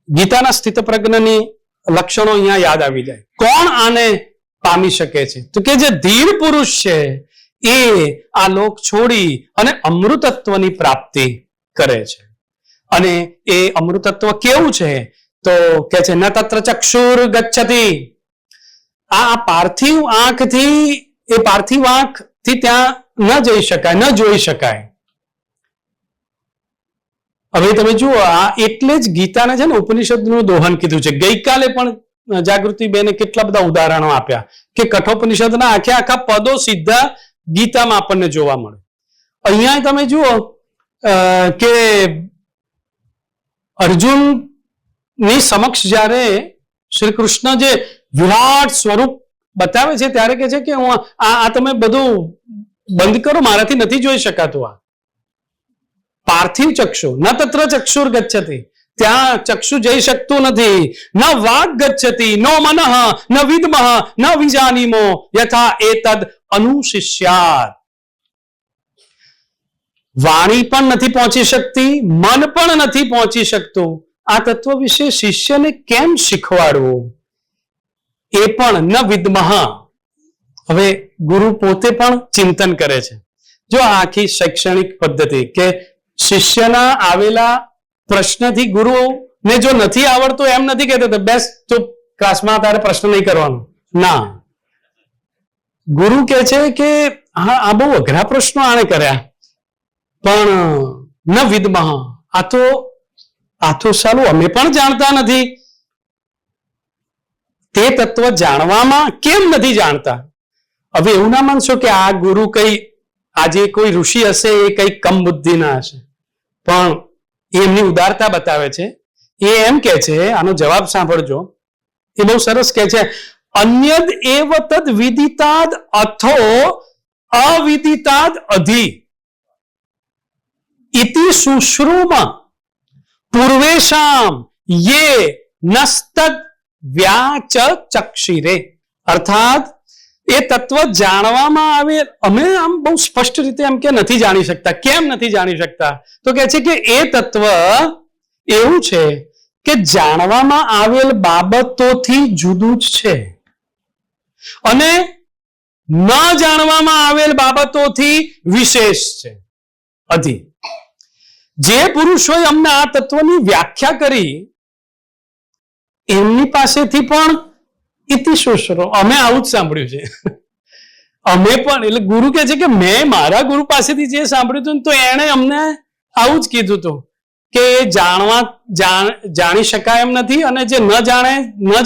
ગીતાના સ્થિતપ્રજ્ઞની લક્ષણો અહીંયા યાદ આવી જાય. કોણ આને પામી શકે છે? તો કે જે ધીર પુરુષ છે એ આ લોક છોડી અને અમૃતત્વની પ્રાપ્તિ કરે છે. અને એ અમૃતત્વ કેવું છે? તો કે છે ન તત્ર ચક્ષુર ગચ્છતિ. આ પાર્થિવ આંખથી, એ પાર્થિવ આંખથી ત્યાં ન જઈ શકાય, ન જોઈ શકાય. હવે તમે જુઓ, આ એટલે જ ગીતાને છે ને ઉપનિષદનું દોહન કીધું છે. ગઈકાલે પણ જાગૃતિબેને કેટલા બધા ઉદાહરણો આપ્યા કે કઠોપનિષદના આખા પદો સીધા ગીતામાં આપણને જોવા મળે. અહીંયા તમે જુઓ કે અર્જુન ની સમક્ષ જ્યારે શ્રી કૃષ્ણ જે વિરાટ સ્વરૂપ બતાવે છે ત્યારે કે છે કે હું આ તમે બધું બંધ કરો, મારાથી નથી જોઈ શકાતું. આ પાર્થિવ ચક્ષુ ન તત્ર ચક્ષુર ગચ્છતિ, ત્યાં ચક્ષુ જઈ શકતું નથી. ન વાગ ગચ્છતિ નો મનઃ ન વિદ્મઃ ન વિજાનીમો યથા એતદ અનુશિષ્યાત. વાણી પણ નથી પહોંચી શકતી, મન પણ નથી પહોંચી શકતું. આ તત્વ વિશે શિષ્યને કેમ શીખવાડવું? એ પણ ન વિદ્મઃ. હવે ગુરુ પોતે પણ ચિંતન કરે છે. જો આખી શૈક્ષણિક પદ્ધતિ કે શિષ્યના આવેલા પ્રશ્નથી ગુરુને જો નથી આવડતું એમ નથી કહેતો બેસ્ટ ચૂપ ક્લાસમાં તારે પ્રશ્ન નહીં કરવાનો. ના, ગુરુ કહે છે કે હા આ બહુ અઘરા પ્રશ્નો આણે કર્યા, પણ ન વિદ્મઃ, આ તો સાલું અમે પણ જાણતા નથી. તે તત્વ જાણવામાં કેમ નથી જાણતા? હવે એવું ના માનશો કે આ ગુરુ કઈ આજે કોઈ ઋષિ હશે એ કઈ કમ બુદ્ધિ ના હશે, પણ એ એમની ઉદારતા બતાવે છે. એ એમ કે છે, આનો જવાબ સાંભળજો, એ બહુ સરસ કે છે. અન્યદ એવ તદ વિદિતાદ અથો અવિદિતાદ અધિ ઇતિ શુશ્રુમ પૂર્વેશામ યે નસ્તદ વ્યાચ ચક્ષિરે. અર્થાત એ તત્વ જાણવામાં આવે, અમે આમ બહુ સ્પષ્ટ રીતે એમ કે નથી જાણી શકતા. કેમ નથી જાણી શકતા? તો કે છે કે એ તત્વ એવું છે કે જાણવામાં આવેલ બાબતોથી જુદું જ છે, અને ન જાણવામાં આવેલ બાબતોથી વિશેષ છે. અધિ. જે પુરુષોએ અમને આ તત્વની વ્યાખ્યા કરી એમની પાસેથી પણ ઇતિ શુશ્રો, અમે આવું જ સાંભળ્યું છે. અમે પણ, એટલે ગુરુ કહે છે કે મેં મારા ગુરુ પાસેથી જે સાંભળ્યું હતું તો એણે અમને આવું જ કીધું હતું કે જાણી શકાય એમ નથી, અને જે ન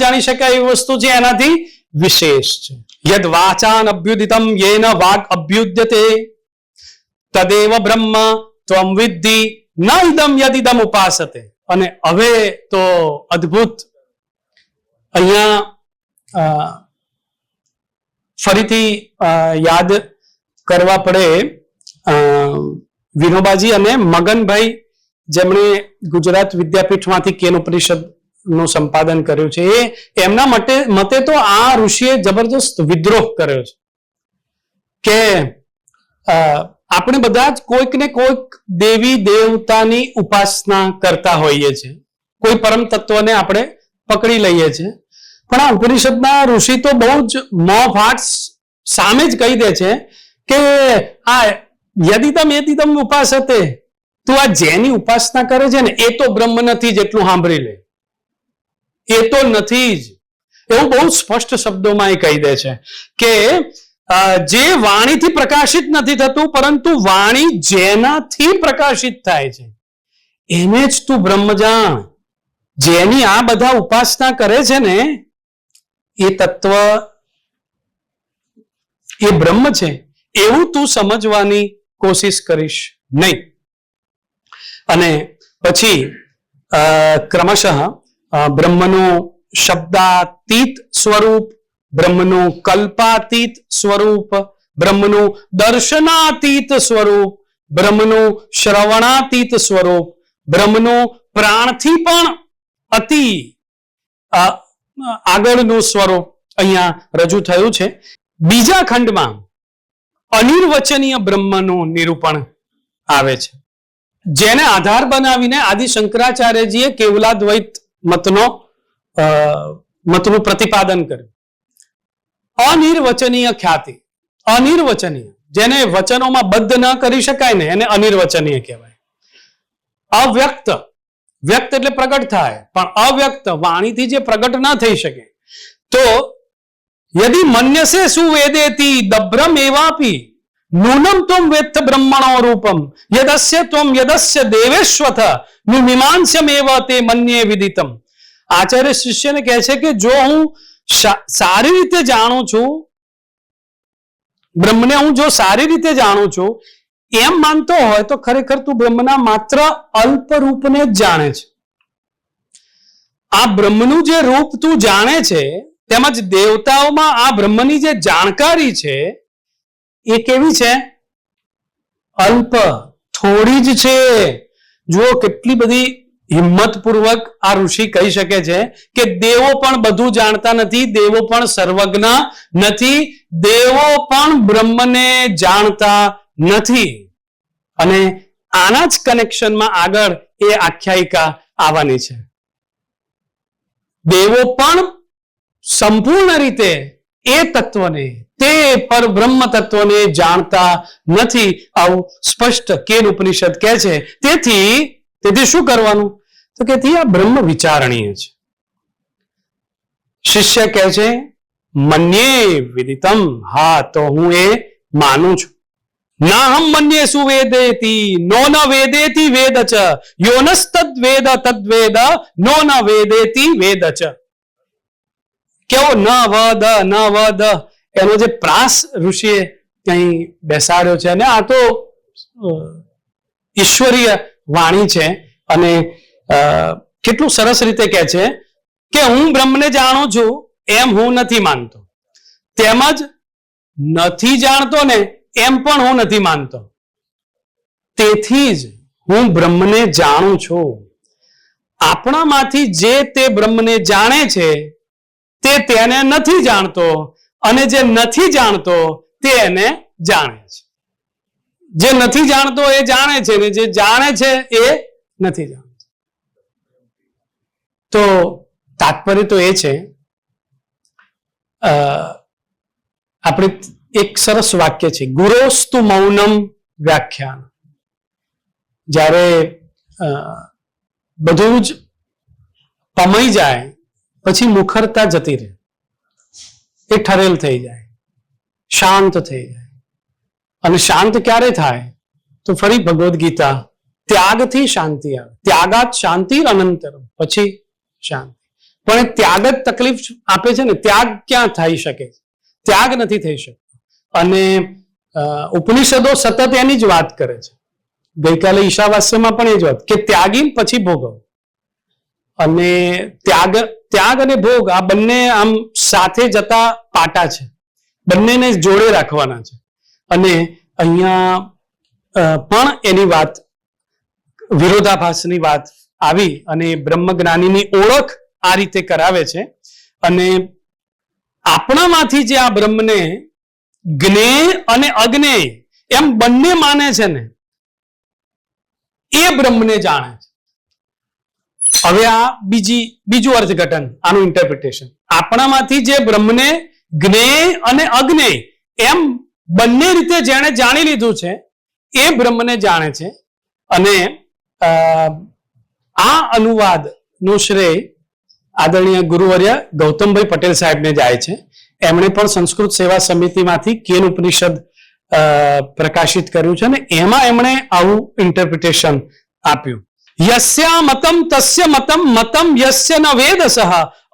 જાણી શકાય એવી વસ્તુ છે એનાથી વિશેષ છે. યદ વાચાન અભ્યુદિતમ યેન વાગ અભ્યુદ્યતે તદેવ બ્રહ્મ ત્વમ વિદ્ધિ ન ઇદમ યદિદમ ઉપાસતે. અને હવે તો અદ્ભુત અહીંયા ફરીથી યાદ કરવા પડે વિનોબાજી અને મગનભાઈ, જેમણે ગુજરાત વિદ્યાપીઠમાંથી કેન ઉપનિષદ નું સંપાદન કર્યું છે. એ એમના મતે તો આ ઋષિએ જબરજસ્ત વિદ્રોહ કર્યો છે કે આપણે બધા જ કોઈક ને કોઈક દેવી દેવતાની ઉપાસના કરતા હોઈએ છીએ, કોઈ પરમ તત્વને આપણે પકડી લઈએ છીએ. પણ આ ઉપનિષદના ઋષિ તો બહુ જ મોં ફાટ સામે જ કહી દે છે કે આ યદિદમ ઉપાસતે, તું આ જેની ઉપાસના કરે છે ને એ તો બ્રહ્મ નથી, જેટલું સાંભળી લે એ તો નથી જ. એવું બહુ સ્પષ્ટ શબ્દોમાં એ કહી દે છે કે જે વાણીથી પ્રકાશિત નથી થતું, પરંતુ વાણી જેનાથી પ્રકાશિત થાય છે એને જ તું બ્રહ્મ જાણ. જેની આ બધા ઉપાસના કરે છે ને એ તત્વ એ બ્રહ્મ છે એવું તું સમજવાની કોશિશ કરીશ નહીં. અને પછી ક્રમશઃ બ્રહ્મનું શબ્દાતીત સ્વરૂપ, બ્રહ્મનું કલ્પાતીત સ્વરૂપ, બ્રહ્મનું દર્શનાતીત સ્વરૂપ, બ્રહ્મનું શ્રવણાતીત સ્વરૂપ, બ્રહ્મનું પ્રાણથી પણ અતિ આગળનું સ્વરૂપ અહીંયા રજૂ થયું છે. બીજા ખંડમાં અનિર્વચનીય બ્રહ્મનું નિરૂપણ આવે છે, જેને આધાર બનાવીને આદિ શંકરાચાર્યજીએ કેવલાદ્વૈત મતનું પ્રતિપાદન કર્યું. અનિર્વચનીય ખ્યાતિ, અનિર્વચનીય, જેને વચનોમાં બદ્ધ ન કરી શકાય ને એને અનિર્વચનીય કહેવાય. અવ્યક્ત, વ્યક્ત એટલે પ્રગટ થાય, પણ અવ્યક્ત વાણીથી જે પ્રગટ ન થઈ શકે. તો યદિ મન્યસે સુવેદેતિ દભ્રમ એવાપી નૂનમ ત્વમ વેત્થ બ્રહ્મણો રૂપમ યદસ્ય ત્વમ યદસ્ય દેવેશ્વથ નુમિમાંસ્યમેવ તે મન્યે વિદિતમ. આચાર્ય શિષ્યને કહે છે કે જો હું સારી રીતે જાણું છું, બ્રહ્મને હું જો સારી રીતે જાણું છું એમ માનતો હોય તો ખરેખર તું બ્રહ્મના માત્ર અલ્પ રૂપને જ જાણે છે. આ બ્રહ્મનું જે રૂપ તું જાણે છે તેમજ દેવતાઓમાં આ બ્રહ્મની જે જાણકારી છે એ કેવી છે? અલ્પ, થોડી જ છે. જુઓ કેટલી બધી હિંમતપૂર્વક આ ઋષિ કહી શકે છે કે દેવો પણ બધું જાણતા નથી, દેવો પણ સર્વજ્ઞ નથી, દેવો પણ બ્રહ્મને જાણતા નથી. અને આના જ કનેક્શનમાં આગળ એ આખ્યાયિકા આવવાની છે. દેવો પણ સંપૂર્ણ રીતે એ તત્વને, તે પર બ્રહ્મ તત્વને જાણતા નથી, આવું સ્પષ્ટ કેન ઉપનિષદ કહે છે. તેથી શું કરવાનું? તો કે આ બ્રહ્મ વિચારણીય છે. શિષ્ય કહે છે મન્યે વિદિતમ, હા તો હું એ માનું છું. નાહમ મન્યે સુવેદેતિ નો ન વેદેતિ વેદ ચ યોનસ્તદ વેદ તદ્વેદ નો ન વેદેતિ વેદ ચ. કેવો ન વદ એનો જે પ્રાસ ઋષિએ અહીં બેસાડ્યો છે, અને આ તો ઈશ્વરીય વાણી છે. અને કેટલું સરસ રીતે કહે છે કે હું બ્રહ્મને જાણું છું એમ હું નથી માનતો, તેમજ નથી જાણતો ને એમ પણ હું નથી માનતો. તેથી જ હું બ્રહ્મને જાણું છું. આપણામાંથી જે તે બ્રહ્મને જાણે છે તે તેને નથી જાણતો, અને જે નથી જાણતો તે એને જાણે છે. જે નથી જાણતો એ જાણે છે, ને જે જાણે છે એ નથી જાણતો. તો તાત્પર્ય તો એ છે, આપણે એક સરસ વાક્ય છે ગુરોસ્તુ મૌનમ વ્યાખ્યાન. જ્યારે બધું જ પમાઈ જાય પછી મુખરતા જતી રહે, એ ઠરેલ થઈ જાય, શાંત થઈ જાય. અને શાંત ક્યારે થાય? તો ફરી ભગવદ્ ગીતા, ત્યાગથી શાંતિ આવે. ત્યાગાત શાંતિ અનંતરમ, પછી શાંતિ. પણ ત્યાગ જ તકલીફ આપે છે ને. ત્યાગ ક્યાં થઈ શકે? ત્યાગ નથી થઈ શકતો. અને ઉપનિષદો સતત એની જ વાત કરે છે. ગઈકાલે ઈશાવાસ્યમાં પણ એ જ વાત કે ત્યાગી પછી ભોગવ. અને ત્યાગ અને ભોગ આ બંને આમ સાથે જતા પાટા છે, બંનેને જોડે રાખવાના છે. અને અહીંયા પણ એની વાત, વિરોધાભાસની વાત આવી, અને બ્રહ્મજ્ઞાનીની ઓળખ આ રીતે કરાવે છે. અને આપણામાંથી જે આ બ્રહ્મને જ્ઞેય અને અજ્ઞેય એમ બંને માને છે ને, એ બ્રહ્મને જાણે છે. હવે આ બીજું અર્થઘટન, આનું ઇન્ટરપ્રિટેશન. આપણામાંથી જે બ્રહ્મને જ્ઞેય અને અજ્ઞેય એમ બંને રીતે જેણે જાણી લીધું છે એ બ્રહ્મને જાણે છે. અને આ અનુવાદ નો શ્રેય આદરણીય ગુરુવર્ય ગૌતમભાઈ પટેલ સાહેબને જાય છે. એમણે પણ સંસ્કૃત સેવા સમિતિમાંથી કેન ઉપનિષદ પ્રકાશિત કર્યું છે, અને એમાં એમણે આવું ઇન્ટરપ્રિટેશન આપ્યું. યસ્યા મતમ તસ્ય મતમ મતમ યસ્ય ન વેદસઃ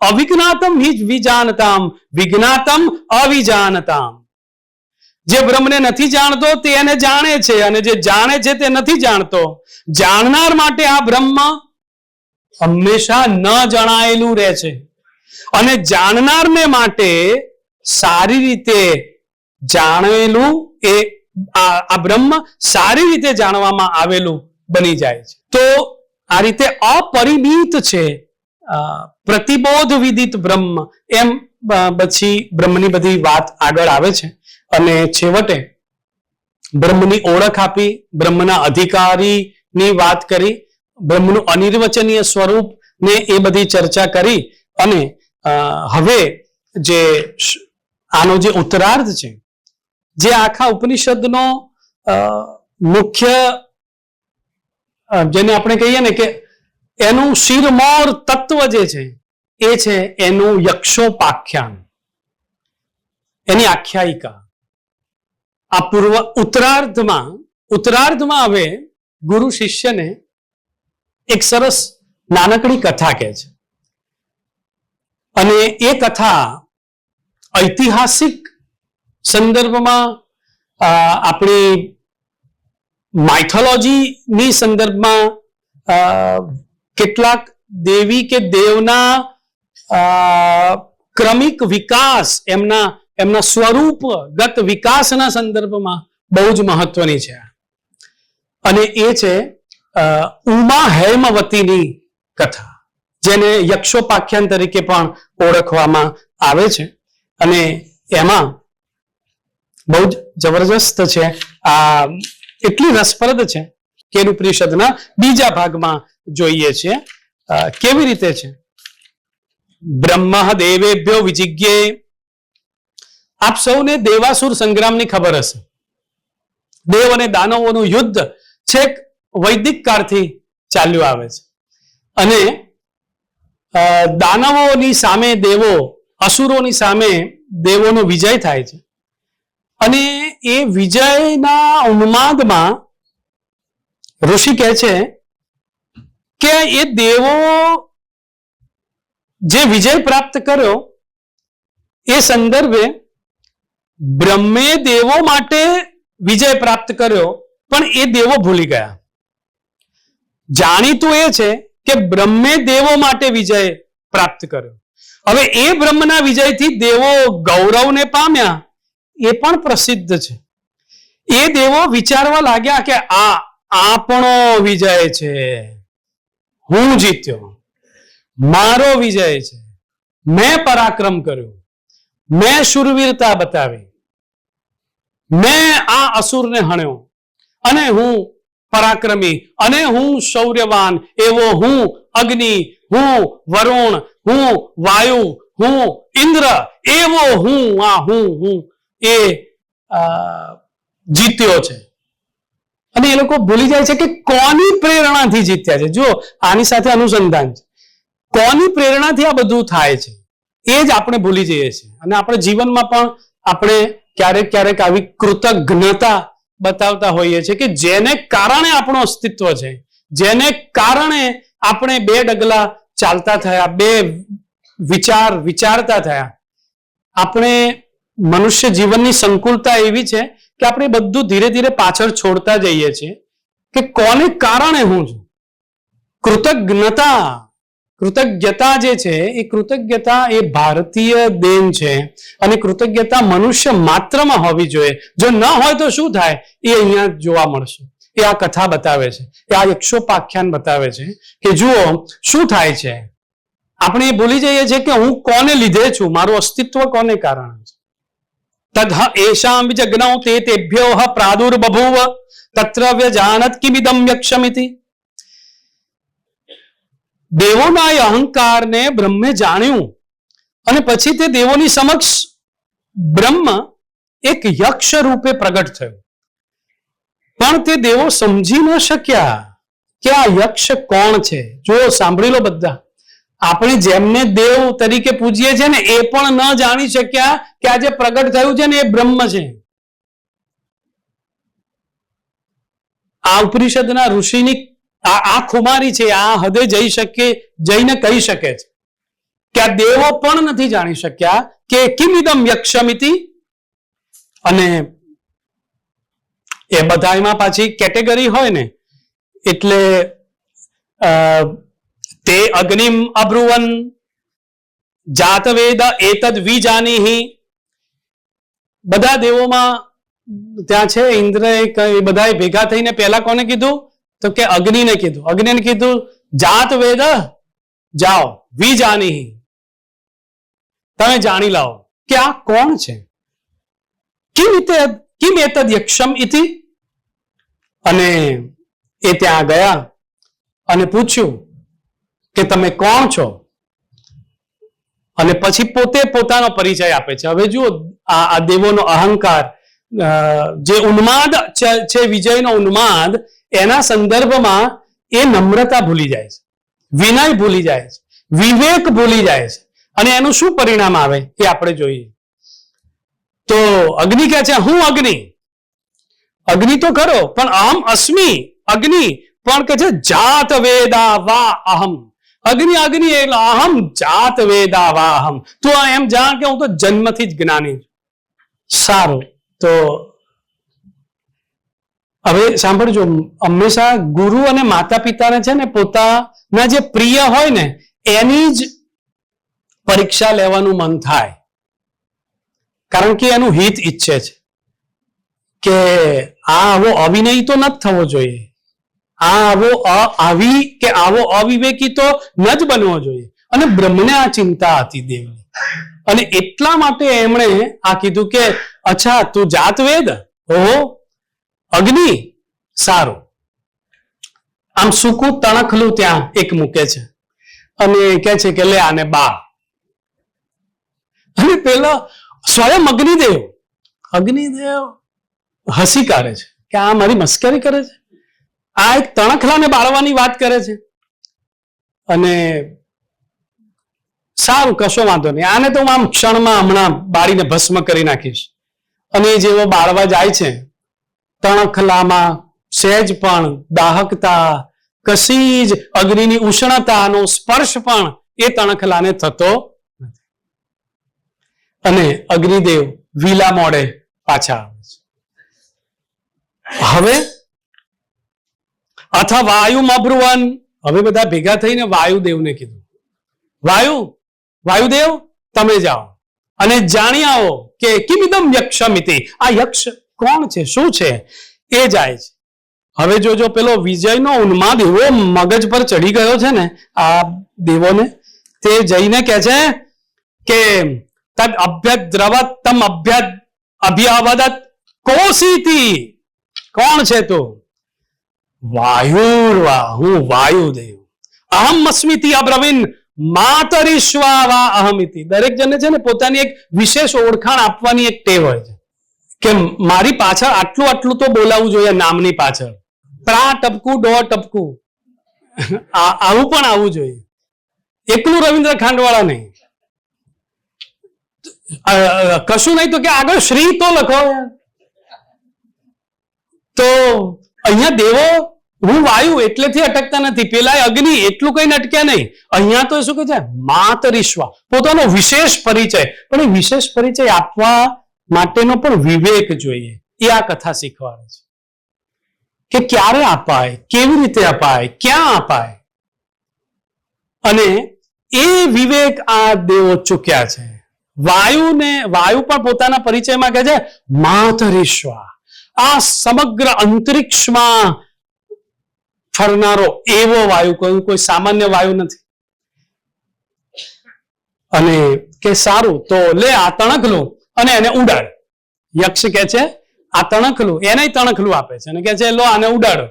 અવિજ્ઞાતમ હિ વિજાનતામ વિજ્ઞાતમ અવિજાનતામ. જે બ્રહ્મને નથી જાણતો તે એને જાણે છે, અને જે જાણે છે તે નથી જાણતો. જાણનાર માટે આ બ્રહ્મ હંમેશા ન જણાયેલું રહે છે, અને જાણનારને માટે સારી રીતે જાણેલું એ આ બ્રહ્મ સારી રીતે જાણવામાં આવેલું બની જાય છે. તો આ રીતે અપરિમિત છે, પ્રતિબોધ વિદિત બ્રહ્મ, એમ પછી બ્રહ્મની બધી વાત આગળ આવે છે. અને છેવટે બ્રહ્મની ઓળખ આપી, બ્રહ્મના અધિકારીની વાત કરી, બ્રહ્મનું અનિર્વચનીય સ્વરૂપ ને એ બધી ચર્ચા કરી. અને હવે જે આનો જે ઉત્તરાર્ધ છે, જે આખા ઉપનિષદનો મુખ્ય, જેને આપણે કહીએ ને કે એનું શિરમોર તત્વ જે છે એ છે એનું યક્ષોપાખ્યાન, એની આખ્યાયિકા. આ ઉત્તરાર્ધમાં હવે ગુરુ શિષ્યને એક સરસ નાનકડી કથા કહે છે. અને એ કથા ઐતિહાસિક સંદર્ભમાં, આપણી માઇથોલોજીની સંદર્ભમાં, કેટલાક દેવી કે દેવના ક્રમિક વિકાસ, એમના સ્વરૂપગત વિકાસના સંદર્ભમાં બહુ જ મહત્વની છે. અને એ છે ઉમા હૈમવતીની કથા, જેને યક્ષોપાખ્યાન તરીકે પણ ઓળખવામાં આવે છે. અને એમાં બહુ જ જબરજસ્ત છે, આ એટલી રસપ્રદ છે કે એનું ઉપનિષદના બીજા ભાગમાં જોઈએ છે. કેવી રીતે છે? બ્રહ્મ દેવેભ્યો વિજિજ્ઞે. આપ સૌને દેવાસુર સંગ્રામની ખબર હશે. દેવ અને દાનવોનું યુદ્ધ છેક વૈદિક કાળથી ચાલ્યું આવે છે. અને દાનવોની સામે દેવો, અસુરોની સામે દેવોનો વિજય થાય છે. અને એ વિજયના ઉન્માદમાં ઋષિ કહે છે કે એ દેવો જે વિજય પ્રાપ્ત કર્યો એ સંદર્ભે બ્રહ્મે દેવો માટે વિજય પ્રાપ્ત કર્યો, પણ એ દેવો ભૂલી ગયા. જાણીતું એ છે કે બ્રહ્મે દેવો માટે વિજય પ્રાપ્ત કર્યો. હવે એ બ્રહ્મના વિજયથી દેવો ગૌરવને પામ્યા, એ પણ પ્રસિદ્ધ છે. એ દેવો વિચારવા લાગ્યા કે આ આપણો વિજય છે, હું જીત્યો, મારો વિજય છે, મેં પરાક્રમ કર્યું, મેં શૂરવીરતા બતાવી, મેં આ અસુરને હણ્યો, અને હું પરાક્રમી, અને હું શૌર્યવાન એવો હું અગ્નિ, હું વરુણ, હું વાયુ, હું ઇન્દ્ર, એવો હું એ જીત્યો છે. અને એ લોકો ભૂલી જાય છે કે કોની પ્રેરણાથી જીત્યા છે. જો આની સાથે અનુસંધાન છે, કોની પ્રેરણાથી આ બધું થાય છે એ જ આપણે ભૂલી જઈએ છીએ. અને આપણે જીવનમાં પણ આપણે ક્યારેક આવી કૃતજ્ઞતા બતાવતા હોઈએ છીએ કે જેને કારણે આપણું અસ્તિત્વ છે, જેને કારણે આપણે 2 ડગલા ચાલતા થયા, 2 વિચારતા થયા. આપણે મનુષ્ય જીવનની સંકુલતા એવી છે કે આપણે બધું ધીરે ધીરે પાછળ છોડતા જઈએ છીએ કે કોને કારણે હું છું. કૃતજ્ઞતા જે છે એ કૃતજ્ઞતા એ ભારતીય દેન છે. અને કૃતજ્ઞતા મનુષ્ય માત્રમાં હોવી જોઈએ. જો ન હોય તો શું થાય એ અહીંયા જોવા મળશે. એ આ કથા બતાવે છે, એ આ યક્ષોપાખ્યાન બતાવે છે કે જુઓ શું થાય છે. આપણે એ ભૂલી જઈએ છીએ કે હું કોને લીધે છું, મારું અસ્તિત્વ કોને કારણે છે. તદ એષામ વિજ્ઞૌ તે તેભ્યો પ્રાદુર્બભૂવ તત્ર વ્યજાનત કિમિદમ યક્ષમિતિ. દેવોના એ અહંકારને બ્રહ્મે જાણ્યું, અને પછી તે દેવોની સમક્ષ બ્રહ્મ એક યક્ષ રૂપે પ્રગટ થયો. પણ તે દેવો સમજી ન શક્યા કે આ યક્ષ કોણ છે. જો સાંભળી લો બધા, આપણે જેમને દેવ તરીકે પૂજીએ છીએ ને એ પણ ન જાણી શક્યા કે આ જે પ્રગટ થયું છે ને એ બ્રહ્મ છે. આ ઉપનિષદના ઋષિની આ ખુમારી છે, આ હદે જઈને કહી શકે છે કે આ દેવો પણ નથી જાણી શક્યા કે કિમિદમ યક્ષમિતિ. અને એ બધામાં પાછી કેટેગરી હોય ને, એટલે તે અગ્નિમ અબ્રુવન જાતવેદ એતદ વિજાનીહિ. બધા દેવોમાં ત્યાં છે ઇન્દ્રએ બધા ભેગા થઈને પહેલા કોને કીધું? તો કે અગ્નિને કીધું. અગ્નિને કીધું જાત વેદ જાઓ વિજાની, તમે જાણી લાવો કે આ કોણ છે. કિમ એતદ યક્ષમ ઇતિ, અને એ ત્યાં ગયા અને પૂછ્યું કે તમે કોણ છો, અને પછી પોતે પોતાનો પરિચય આપે છે. હવે જુઓ આ દેવોનો અહંકાર, જે ઉન્માદ છે, વિજયનો ઉન્માદ, એના સંદર્ભમાં એ નમ્રતા ભૂલી જાય છે, વિનય ભૂલી જાય છે, વિવેક ભૂલી જાય છે, અને એનું શું પરિણામ આવે એ આપણે જોઈએ. તો અગ્નિ કહે છે હું અગ્નિ, અગ્નિ તો ખરો પણ અહમ અસ્મિ અગ્નિ, પણ કે છે જાત વેદા વા અહમ. અગ્નિ અગ્નિ એટલે અહમ જાત વેદા વા અહમ. તું એમ જાણ કે હું તો જન્મથી જ જ્ઞાની છું. સારું, તો હવે સાંભળજો, હંમેશા ગુરુ અને માતા પિતાને છે ને પોતાના જે પ્રિય હોય ને એની જ પરીક્ષા લેવાનું મન થાય, કારણ કે એનું હિત ઈચ્છે છે કે આ આવો અવિનય તો ન થવો જોઈએ, આવો અવિવેકી તો ન જ બનવો જોઈએ. અને બ્રહ્મને આ ચિંતા હતી દેવની, અને એટલા માટે એમણે આ કીધું કે અચ્છા તું જાત વેદ, ઓહો અગ્નિ, સારું. આમ સૂકું તણખલું ત્યાં એક મૂકે છે અને કહે છે કે લે આને બાળ. અને પેલા સ્વયં અગ્નિદેવ હસી કાઢે છે કે આ મારી મસ્કરી કરે છે, આ એક તણખલાને બાળવાની વાત કરે છે. અને સારું, કશો વાંધો નહીં, આને તો હું આમ ક્ષણમાં હમણાં બાળીને ભસ્મ કરી નાખીશ. અને જેવો બાળવા જાય છે, તણખલામાં સહેજ પણ દાહકતા, કશી જ અગ્નિની ઉષ્ણતાનો સ્પર્શ પણ એ તણખલાને થતો નથી. અને અગ્નિદેવ વિલા મોડે પાછા આવે છે. હવે અથ વાયુમબ્રુવન, હવે બધા ભેગા થઈને વાયુદેવને કીધું, વાયુદેવ તમે જાઓ અને જાણી આવો કે કિમિદમ યક્ષમિતિ, આ યક્ષ કોણ છે, શું છે. એ જાય છે. હવે જોજો પેલો વિજયનો ઉન્માદ એવો મગજ પર ચડી ગયો છે ને આ દેવોને, તે જઈને કહે છે કે તદ અભ્યદ્રવત તમ અભ્યાવદત કોસીતી, કોણ છે તું? વાયુર્વા, હું વાયુદેવ. અહમ અસ્મિતિ અબ્રવીન માતરીશ્વા વા અહમિતિ. દરેક જણને છે ને પોતાની એક વિશેષ ઓળખાણ આપવાની એક ટેવ હોય છે કે મારી પાછળ આટલું આટલું તો બોલાવવું જોઈએ, નામની પાછળ પ્રા ટપકું ડો ટપકું, આવું પણ આવવું જોઈએ. એકલું રવિન્દ્ર ખાંડવાળા નહીં, કશું નહીં તો કે આગળ શ્રી તો લખો. તો અહીંયા દેવો હું વાયુ એટલેથી અટકતા નથી, પેલા અગ્નિ એટલું કઈ અટક્યા નહીં. અહીંયા તો શું કે છે માતરીશ્વા, પોતાનો વિશેષ પરિચય, પણ એ વિશેષ પરિચય આપવા માટેનો પણ વિવેક જોઈએ. એ આ કથા શીખવાડે છે કે ક્યારે અપાય, કેવી રીતે અપાય, ક્યાં અપાય. અને એ વિવેક આ દેવો ચૂક્યા છે. વાયુ પણ પોતાના પરિચયમાં કહે છે માતરીશ્વા, આ સમગ્ર અંતરિક્ષમાં ફરનારો એવો વાયુ, કોઈ સામાન્ય વાયુ નથી. અને કે સારું, તો લે આ તણખલું અને એને ઉડાડ. યક્ષ કે છે આ તણખલું, એને તણખલું આપે છે અને કે છે લો આને ઉડાડો.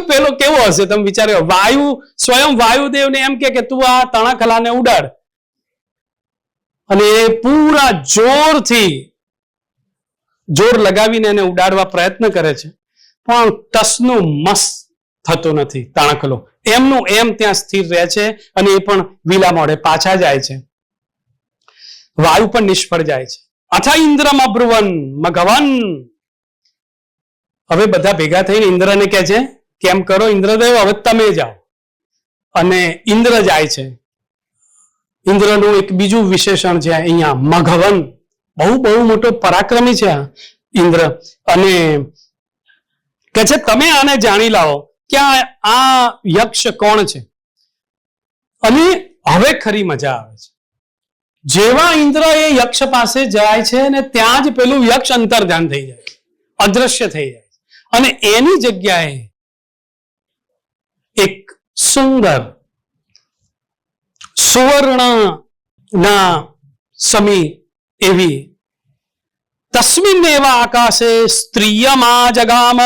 પેલો કેવો હશે તમે વિચાર્યો, વાયુ સ્વયં વાયુદેવને એમ કે તું આ તણખલાને ઉડાડ. અને એ પૂરા જોર લગાવીને એને ઉડાડવા પ્રયત્ન કરે છે, પણ ટસનું મસ થતો નથી. તણખલો એમનું એમ ત્યાં સ્થિર રહે છે અને એ પણ વિલા મોડે પાછા જાય છે. વાયુ પણ નિષ્ફળ જાય છે. અથ ઇન્દ્રમ અબ્રુવન મઘવન. હવે બધા ભેગા થઈને ઇન્દ્રને કહે છે કેમ કરો ઇન્દ્રદેવ, હવે તમે જાઓ. અને ઇન્દ્ર જાય છે. ઇન્દ્રનું એક બીજું વિશેષણ છે અહીંયા મઘવન, બહુ મોટો પરાક્રમી છે ઇન્દ્ર. અને કે છે તમે આને જાણી લાવો કે આ યક્ષ કોણ છે. અને હવે ખરી મજા આવે છે. જેવા ઇન્દ્ર એ યક્ષ પાસે જાય છે ને ત્યાં જ પેલું યક્ષ અંતર્ધ્યાન થઈ જાય. અદ્રશ્ય થઈ જાય અને એની જગ્યાએ એક સુંદર સુવર્ણના સમી એવી તસ્મિન એવા આકાશે સ્ત્રીયમા જગામ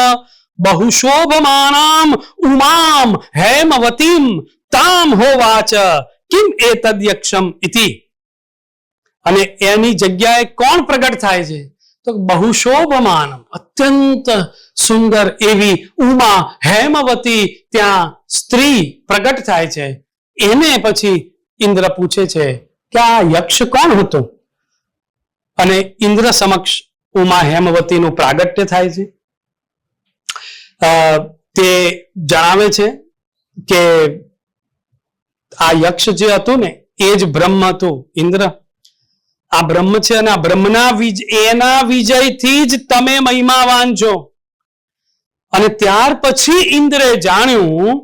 બહુશોભમાનામ ઉમામ હેમવતીમ તામ હોવાચ કિમ એતદ્યક્ષમ ઇતિ. અને એની જગ્યાએ કોણ પ્રગટ થાય છે? તો બહુશોભમાનમ, અત્યંત સુંદર એવી ઉમા હેમવતી ત્યાં સ્ત્રી પ્રગટ થાય છે. એને પછી ઇન્દ્ર પૂછે છે કે આ યક્ષ કોણ હતો? અને ઇન્દ્ર સમક્ષ ઉમા હેમવતીનું પ્રાગટ્ય થાય છે. તે જણાવે છે કે આ યક્ષ જે હતું ને એ જ બ્રહ્મ હતું. ઇન્દ્ર આ બ્રહ્મ છે અને આ બ્રહ્મના એના વિજયથી જ તમે મહિમાવાન છો. અને ત્યાર પછી ઇન્દ્રે જાણ્યું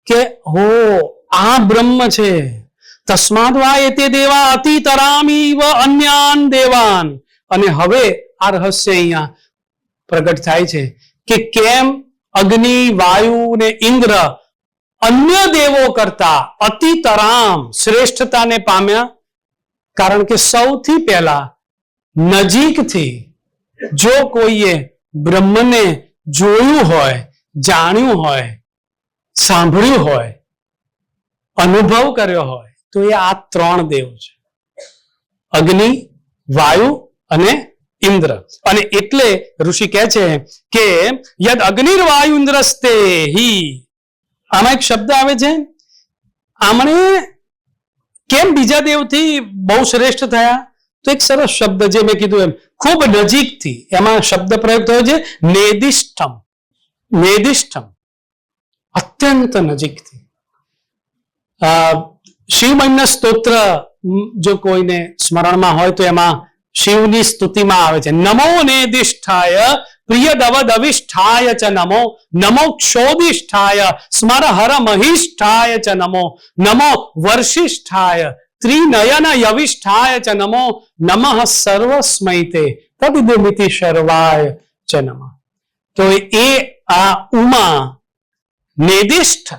કે હો આ બ્રહ્મ છે. તસ્માદ વા એતે દેવા અતિતરામીવ અન્યાન દેવાન. અને હવે આ રહસ્ય અહીંયા પ્રગટ થાય છે કે કેમ અગ્નિ, વાયુ ને ઇન્દ્ર અન્ય દેવો કરતા અતિતરામ શ્રેષ્ઠતાને પામ્યા. કારણ કે સૌથી પહેલા નજીકથી જો કોઈએ બ્રહ્મને જોયું હોય, જાણ્યું હોય, સાંભળ્યું હોય, અનુભવ કર્યો હોય તો એ આ ત્રણ દેવ છે, અગ્નિ, વાયુ અને ઇન્દ્ર. અને એટલે ઋષિ કહે છે કે યદ અગ્નિર્વાયુ ઇન્દ્રસ્તે હિ. આમાં એક શબ્દ આવે છે, આમણે કેમ બીજા દેવથી બહુ શ્રેષ્ઠ થયા? તો એક સરસ શબ્દ જે મેં કીધું એમ ખૂબ નજીકથી, એમાં શબ્દ પ્રયોગ થયો છે નેદિષ્ઠમ. નેદિષ્ઠમ, અત્યંત નજીકથી. શિવ મહિમ્ન સ્તોત્ર જો કોઈને સ્મરણમાં હોય તો એમાં શિવની સ્તુતિમાં આવે છે નમો નેદિષ્ઠાય પ્રિયદવદવિષ્ઠાય ચ નમો, નમો ક્ષોદિષ્ઠાય સ્મર હર મહિષ્ઠાય ચ નમો, નમો વર્ષિષ્ઠાય ત્રિનયન યવિષ્ઠાય ચ નમો, નમઃ સર્વસ્મૈતે તદિદમિતિ શર્વાય ચ નમઃ. તો એ આ ઉમા નેદિષ્ઠ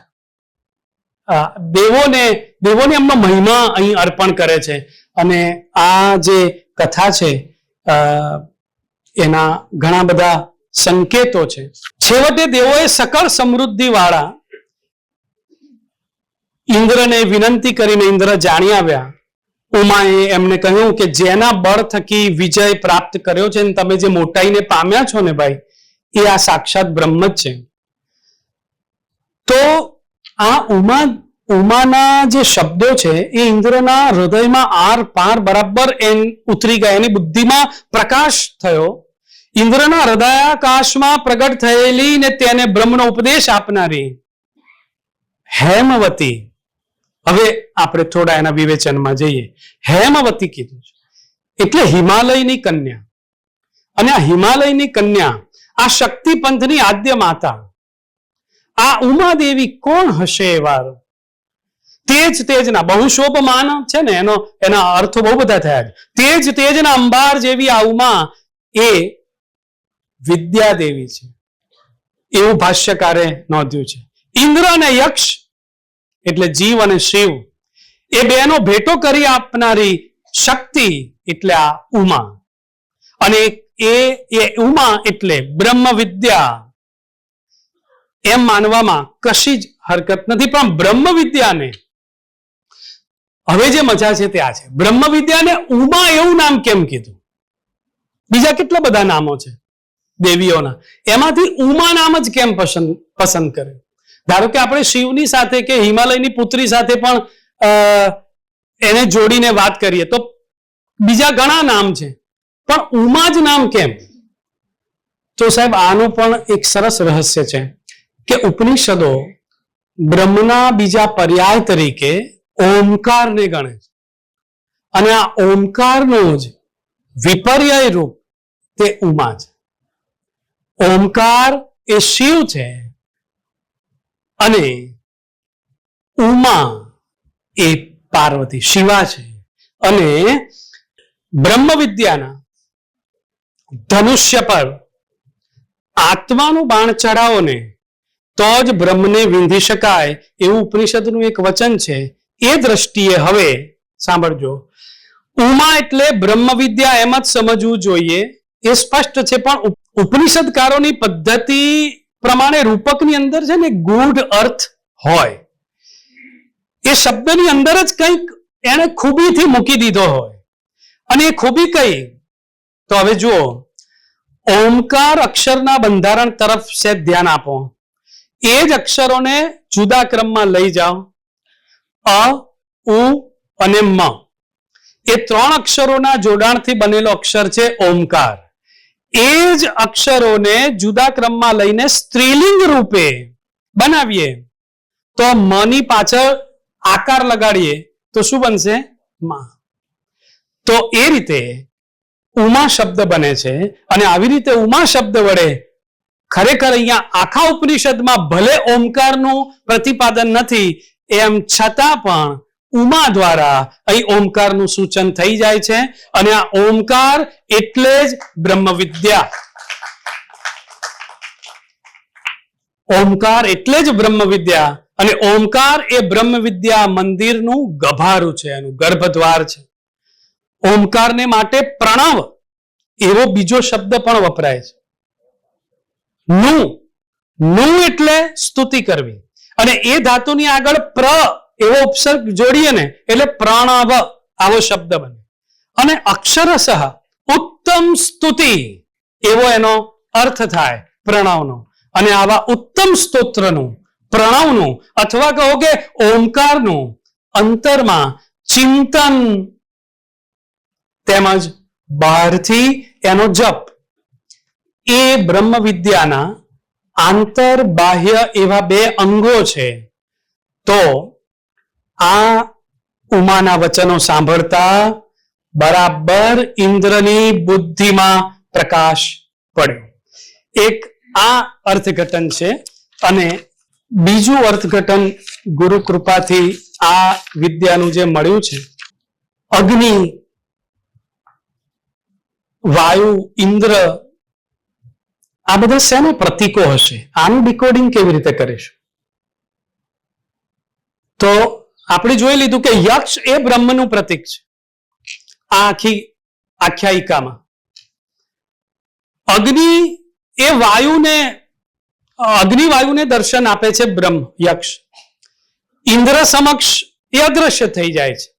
દેવોને એમનો મહિમા અહીં અર્પણ કરે છે. અને આ જે કથા છે એના ઘણા બધા સંકેતો છે. છેવટે દેવોએ સકળ સમૃદ્ધિ વાળા ઇન્દ્રને વિનંતી કરીને ઇન્દ્ર જાણી આવ્યા. ઉમાએ એમને કહ્યું કે જેના બળ થકી વિજય પ્રાપ્ત કર્યો છે ને તમે જે મોટાઈને પામ્યા છો ને ભાઈ, એ આ સાક્ષાત બ્રહ્મ જ છે. તો આ ઉમાના જે શબ્દો છે એ ઇન્દ્રના હૃદયમાં આર પાર બરાબર ઉતરી ગયા, એની બુદ્ધિમાં પ્રકાશ થયો. ઇન્દ્રના હૃદયાકાશમાં પ્રગટ થયેલી ને તેને બ્રહ્મનો ઉપદેશ આપનારી હેમવતી. હવે આપણે થોડા એના વિવેચનમાં જઈએ. હેમવતી કીધું છે એટલે હિમાલયની કન્યા. અને આ હિમાલયની કન્યા, આ શક્તિ પંથની આદ્ય માતા, આ ઉમાદેવી કોણ હશે? વાર તેજના બહુશોભમાન છે ને, એના અર્થો બહુ બધા થયા છે. તેજના અંબાર જેવી આ ઉમા એ વિદ્યાદેવી છે એવું ભાષ્યકારે નોંધ્યું છે. ઇન્દ્ર અને યક્ષ એટલે જીવ અને શિવ એ બેનો ભેટો કરી આપનારી શક્તિ એટલે આ ઉમા. અને એ ઉમા એટલે બ્રહ્મ વિદ્યા એમ માનવામાં કશી જ હરકત નથી. પણ બ્રહ્મ વિદ્યાને હવે જે મજા છે તે આ છે, બ્રહ્મ વિદ્યાને ઉમા એવું નામ કેમ કીધું? બીજા કેટલા બધા નામો છે દેવીઓના, એમાંથી ઉમા નામ જ કેમ પસંદ કર્યું? ધારો કે આપણે શિવની સાથે કે હિમાલયની પુત્રી સાથે પણ એને જોડીને વાત કરીએ તો બીજા ઘણા નામ છે, પણ ઉમા જ નામ કેમ? તો સાહેબ આનું પણ એક સરસ રહસ્ય છે કે ઉપનિષદો બ્રહ્મના બીજા પર્યાય તરીકે ઓમકારને ગણે છે. અને આ ઓમકારનો જ વિપર્યય રૂપ તે ઉમા છે. ઓમકાર એ શિવ છે અને ઉમા એ પાર્વતી શિવા છે. અને બ્રહ્મ વિદ્યાના ધનુષ્ય પર આત્માનું બાણ ચડાવો ને તો જ બ્રહ્મને વિંધી શકાય એવું ઉપનિષદનું એક વચન છે. એ દ્રષ્ટિએ હવે સાંભળજો, ઉમા એટલે બ્રહ્મ વિદ્યા એમ જ સમજવું જોઈએ, એ સ્પષ્ટ છે. પણ ઉપનિષદકારોની પદ્ધતિ પ્રમાણે રૂપકની અંદર છે ને ગૂઢ અર્થ હોય, એ શબ્દની અંદર જ કંઈક એને ખૂબીથી મૂકી દીધો હોય. અને એ ખૂબી કઈ? તો હવે જુઓ, ઓમકાર અક્ષરના બંધારણ તરફ છે ધ્યાન આપો. એ જ અક્ષરોને જુદા ક્રમમાં લઈ જાઓ. અ, ઉ અને મ, એ ત્રણ અક્ષરોના જોડાણથી બનેલો અક્ષર છે ઓમકાર. એ જ અક્ષરોને જુદા ક્રમમાં લઈને સ્ત્રીલિંગ રૂપે બનાવીએ તો મની પાછળ આકાર લગાડીએ તો શું બનશે? માં. તો એ રીતે ઉમા શબ્દ બને છે. અને આવી રીતે ઉમા શબ્દ વડે ખરેખર અહીંયા આખા ઉપનિષદમાં ભલે ઓમકારનું પ્રતિપાદન નથી, એમ છતાં પણ ઉમા દ્વારા અહીં ઓમકારનું સૂચન થઈ જાય છે. અને આ ઓમકાર એટલે જ બ્રહ્મ વિદ્યા. ઓમકાર એટલે જ બ્રહ્મ વિદ્યા. અને ઓમકાર એ બ્રહ્મ વિદ્યા મંદિરનું ગભારું છે, એનું ગર્ભદ્વાર છે. ઓમકારને માટે પ્રણવ એવો બીજો શબ્દ પણ વપરાય છે. નું એટલે સ્તુતિ કરવી. અને એ ધાતુની આગળ પ્ર એવો ઉપસર્ગ જોડીએ ને એટલે પ્રણવ આવો શબ્દ બને. અને અક્ષરશઃ ઉત્તમ સ્તુતિ એવો એનો અર્થ થાય પ્રણવનો. અને આવા ઉત્તમ સ્તોત્રનું, પ્રણવનું અથવા કહો કે ઓમકારનું અંતરમાં ચિંતન તેમજ બહારથી એનો જપ, એ બ્રહ્મ વિદ્યાના આંતર બાહ્ય એવા બે અંગો છે. તો આ ઉમાના વચનો સાંભળતા બરાબર ઇન્દ્રની બુદ્ધિમાં પ્રકાશ પડ્યો. એક આ અર્થઘટન છે. અને બીજું અર્થઘટન ગુરુ કૃપાથી આ વિદ્યાનું જે મળ્યું છે, અગ્નિ, વાયુ, ઇન્દ્ર, આ બધા શેના પ્રતીકો હશે? આનું ડિકોડિંગ કેવી રીતે કરીશું? તો આપણે જોઈ લીધું કે યક્ષ એ બ્રહ્મનું પ્રતીક છે આ આખી આખ્યાયિકામાં. અગ્નિ એ અગ્નિ વાયુને દર્શન આપે છે બ્રહ્મ, યક્ષ. ઇન્દ્ર સમક્ષ એ અદ્રશ્ય થઈ જાય છે.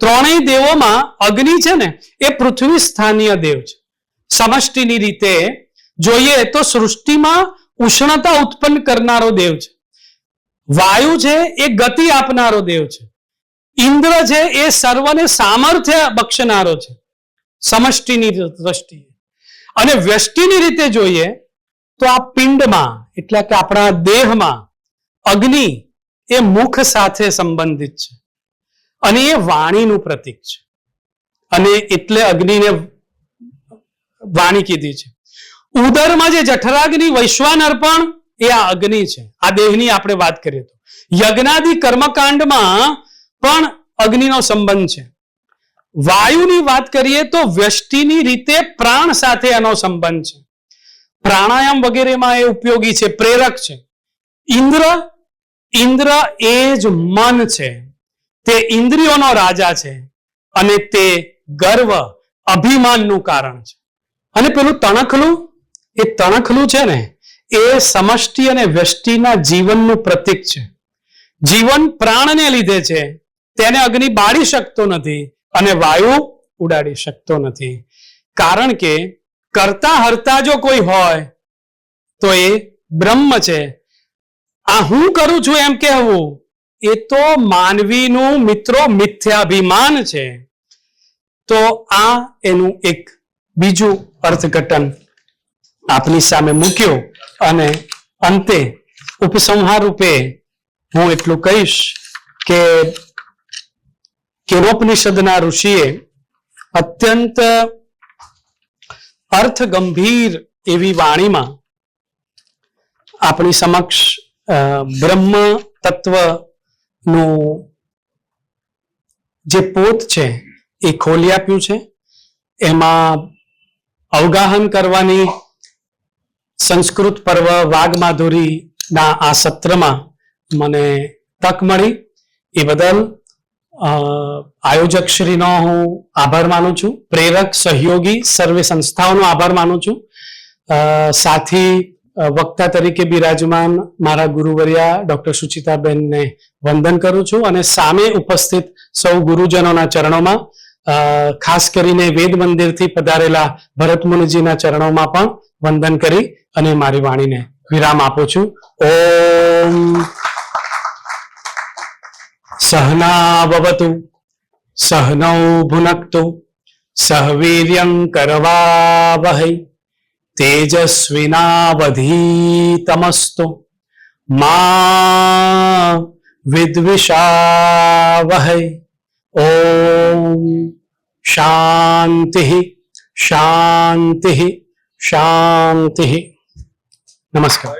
ત્રણેય દેવોમાં અગ્નિ છે ને એ પૃથ્વી સ્થાનીય દેવ છે. સમષ્ટિની રીતે જોઈએ તો સૃષ્ટિમાં ઉષ્ણતા ઉત્પન્ન કરનારો દેવ છે. વાયુ છે એ ગતિ આપનારો દેવ છે. ઇન્દ્ર છે એ સર્વને સામર્થ્ય બક્ષનારો છે સમષ્ટિની દ્રષ્ટિએ. અને વ્યષ્ટિની રીતે જોઈએ તો આ પિંડમાં એટલે કે આપણા દેહમાં અગ્નિ એ મુખ સાથે સંબંધિત છે અને એ વાણીનું પ્રતીક છે. અને એટલે અગ્નિને વાણી કીધી છે. ઉદરમાં જે જઠરાગ્નિ વૈશ્વાનર પણ એ આ અગ્નિ છે. આ દેહની આપણે વાત કરીએ તો યજ્ઞાદિ કર્મકાંડમાં પણ અગ્નિનો સંબંધ છે. વાયુની વાત કરીએ તો વ્યષ્ટિની રીતે પ્રાણ સાથે એનો સંબંધ છે. પ્રાણાયામ વગેરેમાં એ ઉપયોગી છે, પ્રેરક છે. ઇન્દ્ર એ જ મન છે. તે ઇન્દ્રિયોનો રાજા છે અને તે ગર્વ, અભિમાનનું કારણ છે. અને પેલું તણખલું, એ તણખલું છે ને એ સમષ્ટિ અને વ્યષ્ટિના જીવનનું પ્રતીક છે. જીવન પ્રાણને લીધે છે, તેને અગ્નિ બાળી શકતો નથી અને વાયુ ઉડાડી શકતો નથી. કારણ કે કરતા હરતા જો કોઈ હોય તો એ બ્રહ્મ છે. આ હું કરું છું એમ કહેવું એ તો માનવીનું મિત્રો મિથ્યાભિમાન છે. તો આ એનું એક બીજું અર્થઘટન આપની સામે મૂક્યું. અને અંતે ઉપસંહાર રૂપે હું એટલું કહીશ કે કેનોપનિષદના ઋષિએ અત્યંત અર્થ ગંભીર એવી વાણીમાં આપણી સમક્ષ બ્રહ્મ તત્વનું જે પોત છે એ ખોલી આપ્યું છે. એમાં અવગાહન કરવાની સંસ્કૃત પર્વ વાઘમાધુરીના આ સત્રમાં મને તક મળી એ બદલ આયોજક શ્રીનો હું આભાર માનું છું, પ્રેરક સહયોગી સર્વે સાંસ્થાઓનો આભાર માનું છું, સાથી વક્તા તરીકે બિરાજમાન મારા ગુરુવર્યા ડોક્ટર સુચિતાબેનને વંદન કરું છું અને સામે ઉપસ્થિત સૌ ગુરુજનોના ચરણોમાં, ખાસ કરીને વેદ મંદિરથી પધારેલા ભરત મુનિજીના ચરણોમાં પણ વંદન કરી અને મારી વાણીને વિરામ આપું છું. ઓમ સહના ભવતુ સહનૌ ભુનક્તુ સહ વીર્યં કરવાવહૈ તેજસ્વિનાવધીતમસ્તુ મા વિદ્વિષાવહૈ. ઓમ શાંતિ શાંતિ શાંતિ. નમસ્કાર.